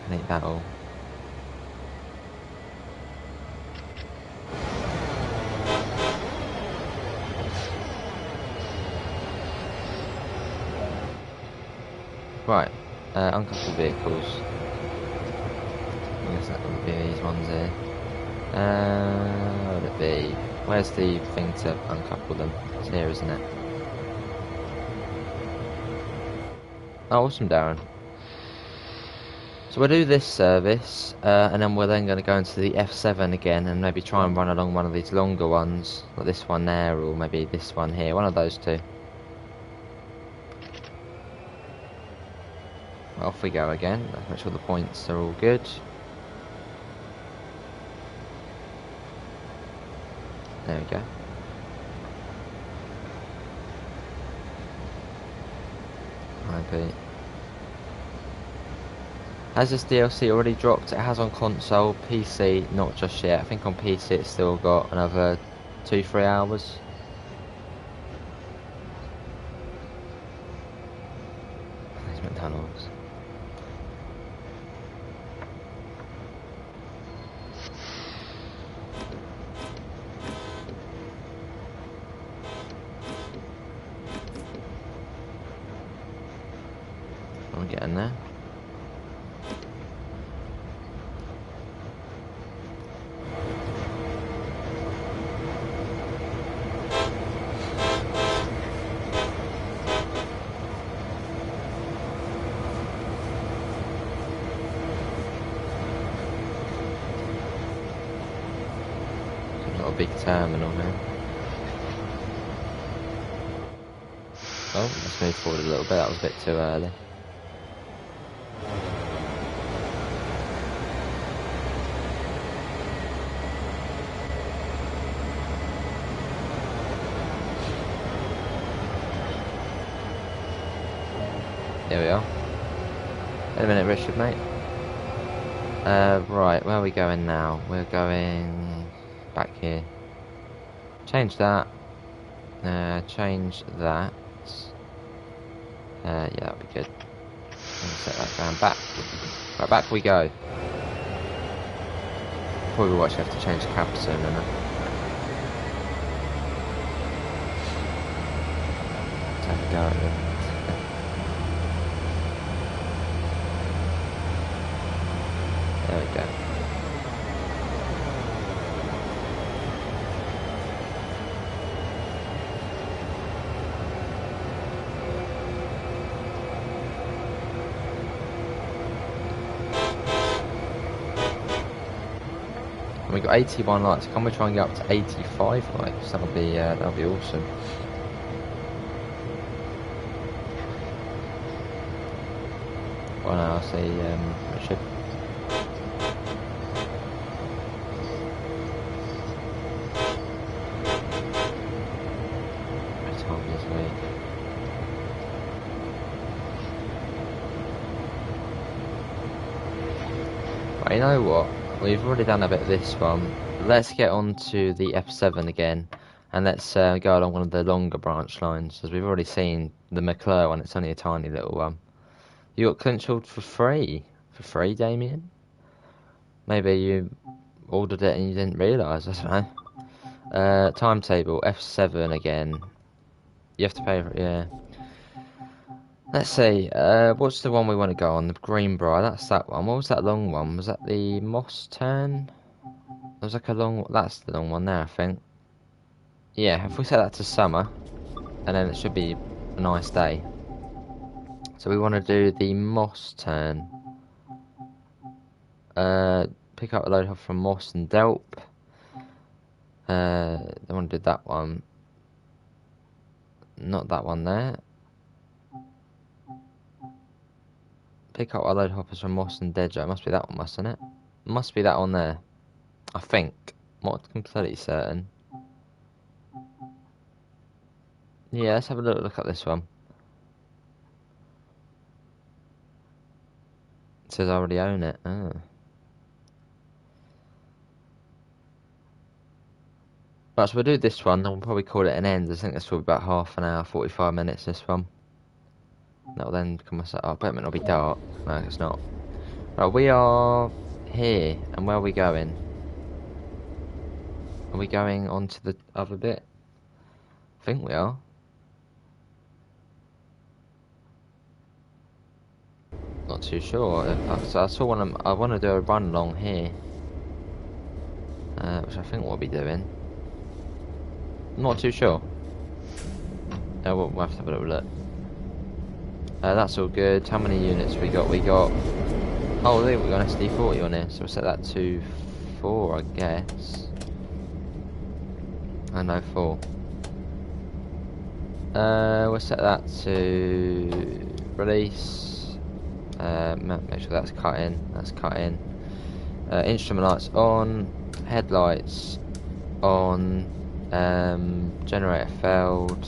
I think that'll... Right, uncoupled vehicles. I guess that would be these ones here. What would it be? Where's the thing to uncouple them? It's here, isn't it? Oh, awesome, Darren. So we'll do this service, and then we're then going to go into the F7 again, and maybe try and run along one of these longer ones, like this one there, or maybe this one here, one of those two. Off we go again. Let's make sure the points are all good. There we go. IP. Has this DLC already dropped? It has on console, PC not just yet. I think on PC it's still got another 2-3 hours. There's McDonald's. I'm getting there. Not a big terminal here. Oh, let's move forward a little bit. That was a bit too early. Here we are. Wait a minute, Richard, mate. Right, where are we going now? We're going back here. Change that. Change that. Yeah, that'll be good. Set that down. Back. Right, back we go. Probably will actually have to change the cab soon, isn't it? Let's have a go at it. There we go. And we got 81 likes. Can we try and get up to 85 likes? That'll be awesome. Well, now I see Richard. Right, you know what? We've already done a bit of this one. Let's get on to the F7 again, and let's go along one of the longer branch lines, as we've already seen the McClure one. It's only a tiny little one. You got Clinchfield for free. For free, Damien? Maybe you ordered it and you didn't realise, I don't know. Timetable, F7 again. You have to pay for it, yeah. Let's see, what's the one we want to go on? The Greenbrier, that's that one. What was that long one? Was that the Moss Turn? There was like a long... That's the long one there, I think. Yeah, if we set that to summer, and then it should be a nice day. So we want to do the Moss Turn. Pick up a load from Moss and Delp. I want to do that one. Not that one there. Pick up a load of hoppers from Moss and Dejo. It must be that one, mustn't it? Must be that one there. I think. Not completely certain. Yeah, let's have a look at this one. It says I already own it. Oh. Right, so we'll do this one, and we'll probably call it an end. I think this will be about half an hour, 45 minutes, this one. That'll then come us up. Oh, but it might not be dark. No, it's not. Right, we are here, and where are we going? Are we going on to the other bit? I think we are. Not too sure. So I saw one. I want to do a run along here, which I think we'll be doing. I'm not too sure. We'll have to have a little look. That's all good. How many units we got? We got. Oh, look, we got an SD40 on here, so we'll set that to 4, I guess. I know 4. We'll set that to release. Make sure that's cut in. That's cut in. Instrument lights on. Headlights on. Generator failed.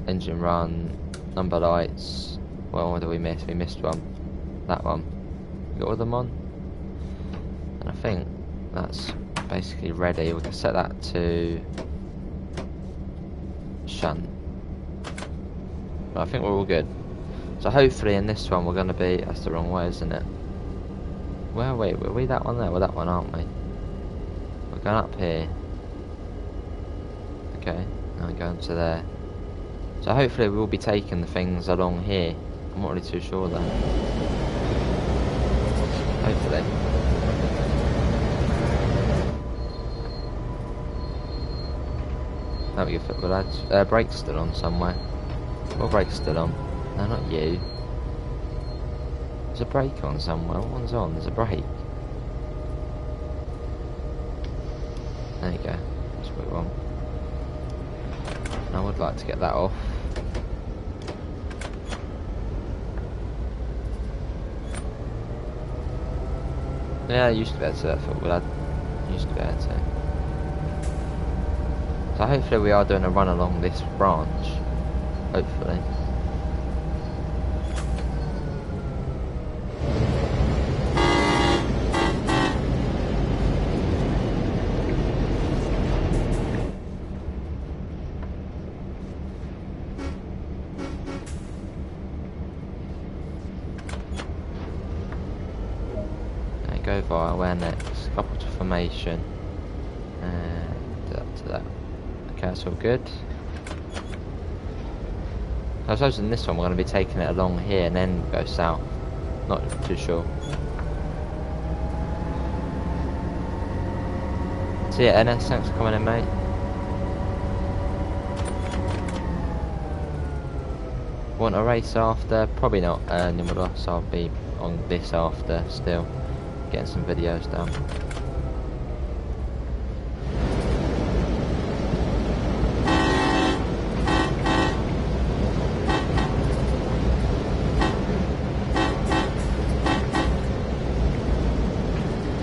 Engine run. Number lights. Well, what did we miss? We missed one. That one. We got all of them on. And I think that's basically ready. We can set that to shunt. But I think we're all good. So hopefully in this one we're going to be... That's the wrong way, isn't it? Where are we? Were we that one there? We're that one, aren't we? We're going up here. Okay. Now we're going to there. So hopefully we'll be taking the things along here. I'm not really too sure though. Hopefully. That'll be good for lads. Brake's still on somewhere. What brake's still on? No, not you. There's a brake on somewhere. What one's on? There's a brake. There you go. That's what we want. I would like to get that off. Yeah, I used to be able to that football lad. Used to be able to. So hopefully we are doing a run along this branch. Hopefully. Go via where next? Couple to formation. To that. Okay, that's all good. I suppose in this one we're going to be taking it along here and then go south. Not too sure. So yeah, NS, thanks for coming in, mate. Want a race after? Probably not. So I'll be on this after still. Getting some videos done.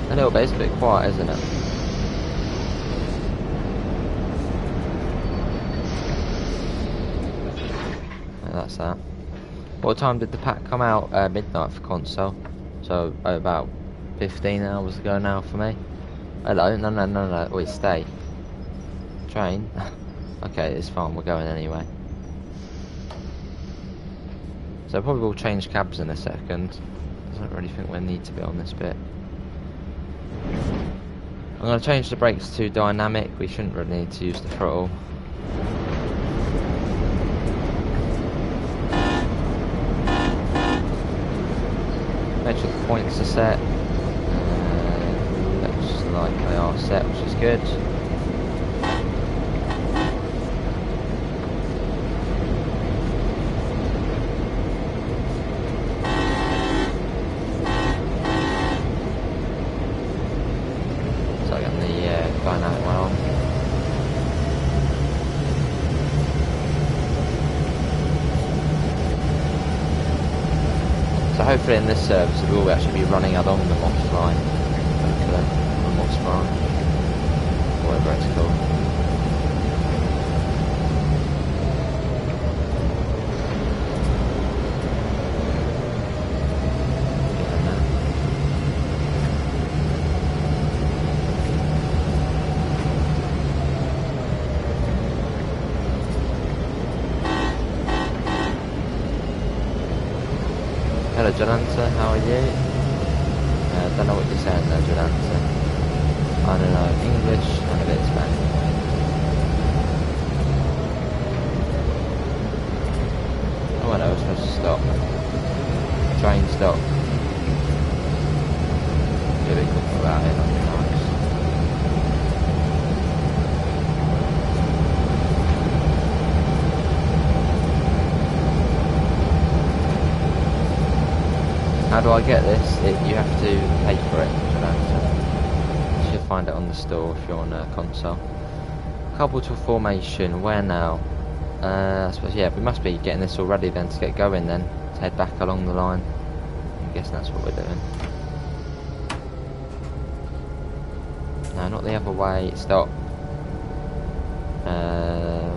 A little bit, it's a bit quiet, isn't it? Yeah, that's that. What time did the pack come out? Midnight for console. So about 15 hours ago now for me. Hello, no, wait, stay. Train? Okay, it's fine, we're going anyway. So probably we'll change cabs in a second. I don't really think we need to be on this bit. I'm going to change the brakes to dynamic, we shouldn't really need to use the throttle. Make sure the points are set. Looks like they are set, which is good. So I got the dynamic one on. So hopefully in this service we will actually be running along the Moss line. Hopefully, on the Moss branch. whatever it's called. Hello Jolanta, how are you? Don't know what you're saying there, Jolanta. I don't know English and a bit of Spanish. Oh, I know, we're supposed to stop. Train stop. Be a bit quick about it, that'd be nice. How do I get this? You have to pay for it, you should find it on the store if you're on a console. Couple to formation, where now? I suppose, yeah, we must be getting this all ready then to get going then. To head back along the line. I'm guessing that's what we're doing. No, not the other way, stop.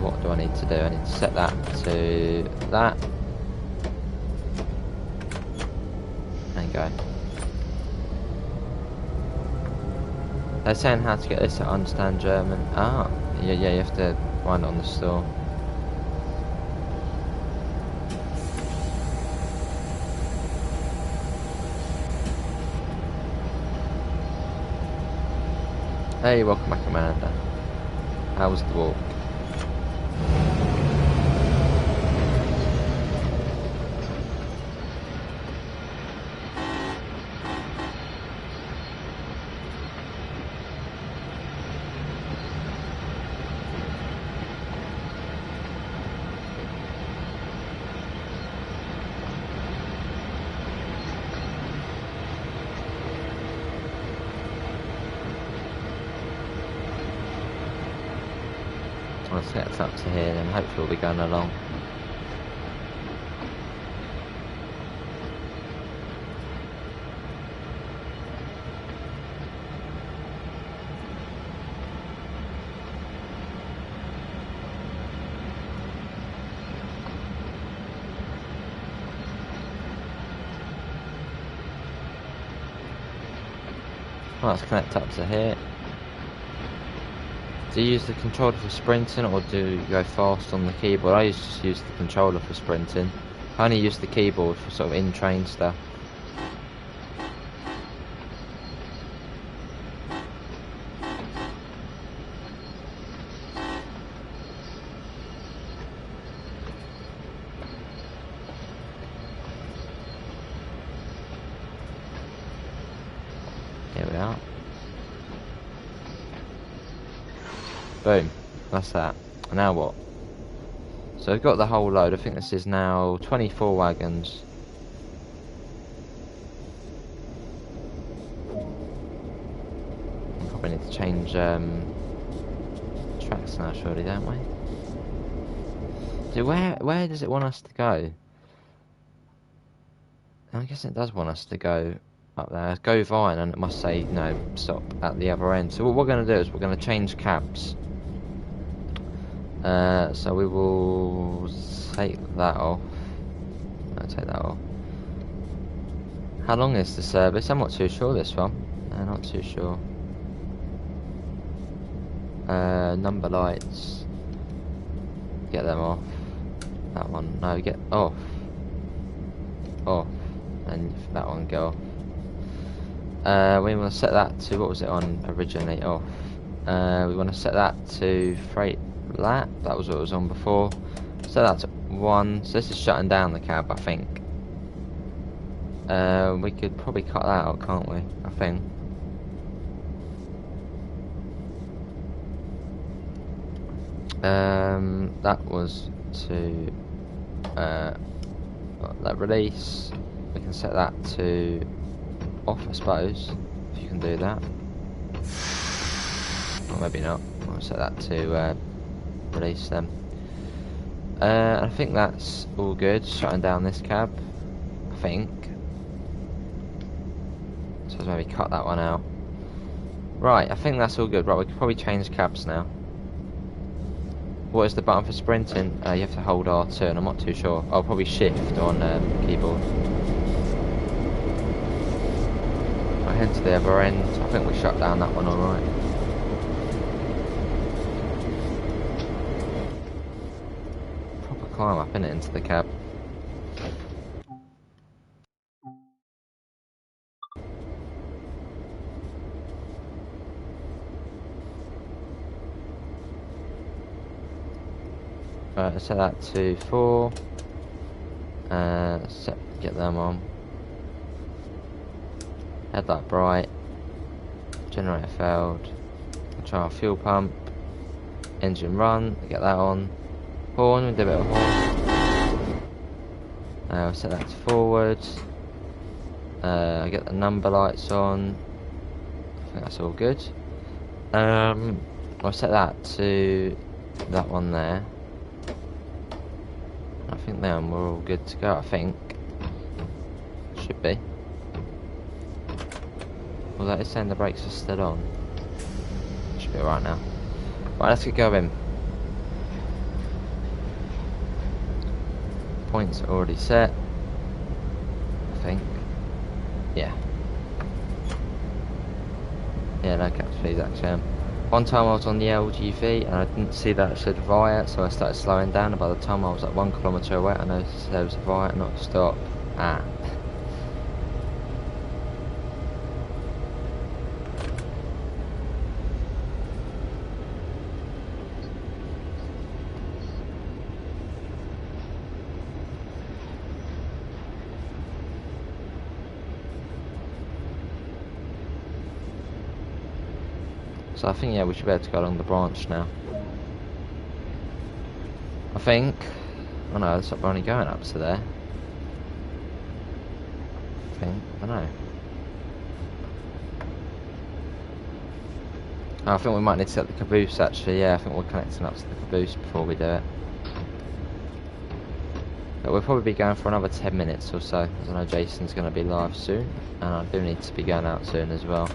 What do I need to do? I need to set that to that. Go. They're saying how to get this to understand German. Ah, yeah, you have to find it on the store. Hey, welcome back, Amanda. How was the walk? Let's get us up to here then hopefully we'll be going along. Well, let's connect up to here. Do you use the controller for sprinting or do you go fast on the keyboard? I used to just use the controller for sprinting. I only use the keyboard for sort of in-train stuff. Here we are. Boom, that's that. Now what? So we've got the whole load. I think this is now 24 wagons. Probably need to change tracks now, surely, don't we? So where does it want us to go? I guess it does want us to go up there. Go Vine, and it must say no, stop at the other end. So what we're going to do is we're going to change cabs. So we will take that off. I'll take that off. How long is the service? I'm not too sure this one. Not too sure. Number lights. Get them off. That one. No, get off. Off. And that one go off. We want to set that to, what was it on originally? Off. We want to set that to freight lap. That was what it was on before. Set that to 1. So this is shutting down the cab, I think. We could probably cut that out, can't we? I think. That was to that release. We can set that to off, I suppose, if you can do that. Or maybe not. I'll set that to release them. I think that's all good. Shutting down this cab, I think. So let's maybe cut that one out. Right, I think that's all good. Right, we can probably change cabs now. What is the button for sprinting? You have to hold R2, and I'm not too sure. I'll probably shift on keyboard. I head to the other end. I think we shut down that one alright. Proper climb up, innit, into the cab. Right, set that to 4. Get them on. Headlight bright. Generator failed. Try our fuel pump. Engine run. Get that on. Horn. We'll do a bit of horn. We'll set that to forward. Get the number lights on. I think that's all good. I'll set that to that one there. I think then we're all good to go, I think. Should be. Well, that is saying the brakes are still on. Should be alright now. Right, let's get going. Points are already set. I think. Yeah. Yeah, no caps please actually. One time I was on the LGV and I didn't see that it said riot, so I started slowing down, and by the time I was like 1 kilometre away I noticed there was a riot, not stop. So I think, yeah, we should be able to go along the branch now. I think. Oh no, we're only going up to there. I think. I don't know. Oh, I think we might need to set the caboose actually. Yeah, I think we're connecting up to the caboose before we do it. But we'll probably be going for another 10 minutes or so, as I know Jason's going to be live soon, and I do need to be going out soon as well.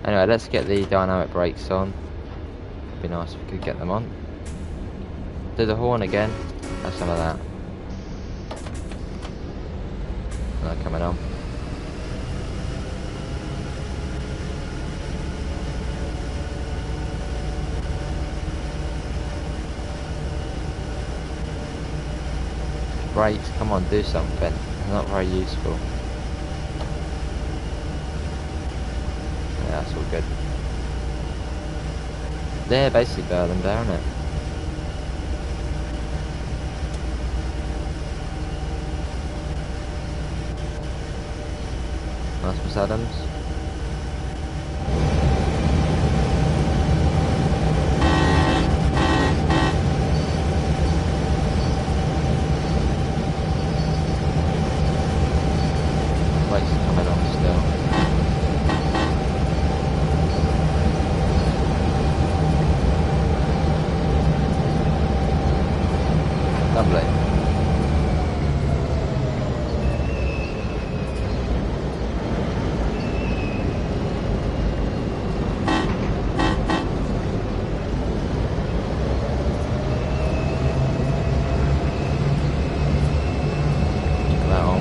Anyway, let's get the dynamic brakes on. It'd be nice if we could get them on. Do the horn again. Have some of that. And they're coming on. Brakes, come on, do something. They're not very useful. Yeah, that's all good. They're basically better than there, isn't it? Nice, Miss Adams. Brakes are coming on still. Lovely. Check that on.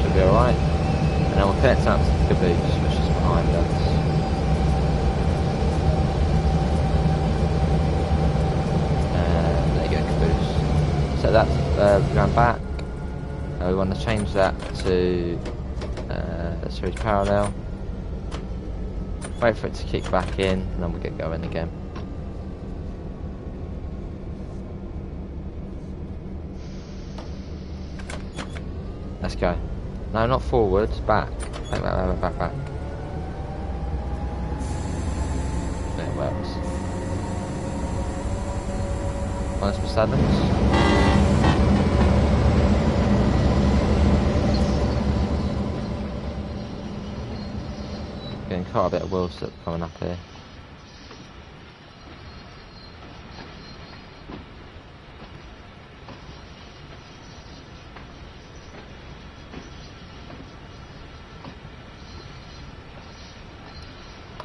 Should be alright. And then we'll connect up to the caboose, which is behind us. So that's going back. We want to change that to series parallel. Wait for it to kick back in, and then we'll get going again. Let's go. No, not forwards, back. Back. It works. Nice for Adams. Getting quite a bit of wheel slip coming up here.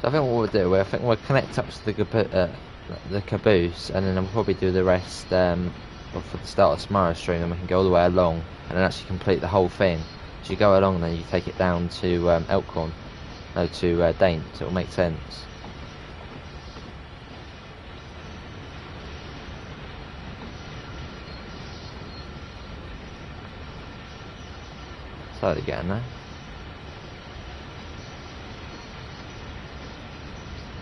So I think what we'll do, I think we'll connect up to the caboose, and then we'll probably do the rest for the start of tomorrow's stream, and we can go all the way along and then actually complete the whole thing. So you go along, then you take it down to Elkhorn, no, to Daint, so it'll make sense. Slowly getting there.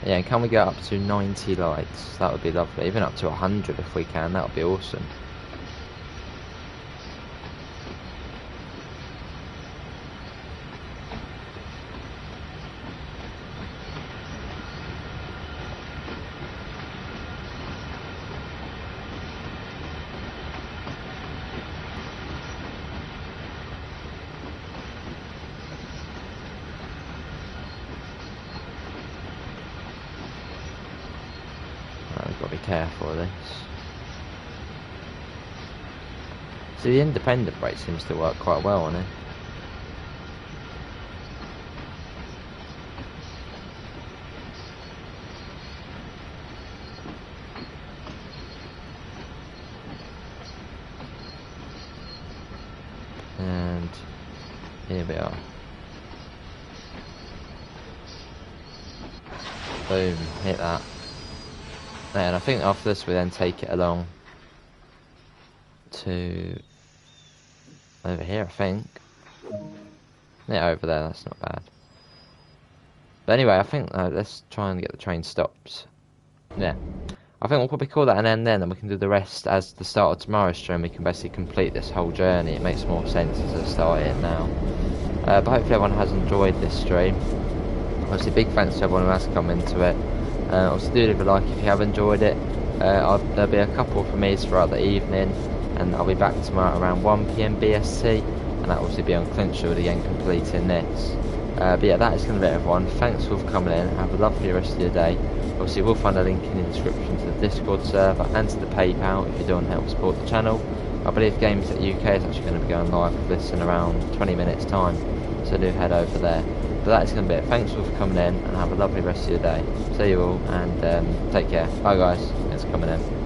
Yeah, and can we get up to 90 lights? That would be lovely. Even up to 100 if we can, that would be awesome. We've got to be careful of this. So the independent brake seems to work quite well on it. And here we are. Boom, hit that. And I think after this we then take it along to over here, I think. Yeah, over there, that's not bad. But anyway, I think let's try and get the train stopped. Yeah, I think we'll probably call that an end then, and we can do the rest as the start of tomorrow's stream. We can basically complete this whole journey. It makes more sense as I start it now. But hopefully everyone has enjoyed this stream. Obviously, big thanks to everyone who has come into it. Obviously, do leave a like if you have enjoyed it. There'll be a couple from me throughout the evening, and I'll be back tomorrow around 1 PM BST, and that'll obviously be on Clinchfield again, completing this. But yeah, that is going to be it, everyone. Thanks for coming in. Have a lovely rest of your day. Obviously, we'll find a link in the description to the Discord server and to the PayPal if you do want to help support the channel. I believe Games at UK is actually going to be going live with this in around 20 minutes time, so do head over there. But that is going to be it. Thanks all for coming in, and have a lovely rest of your day. See you all, and take care. Bye guys, thanks for coming in.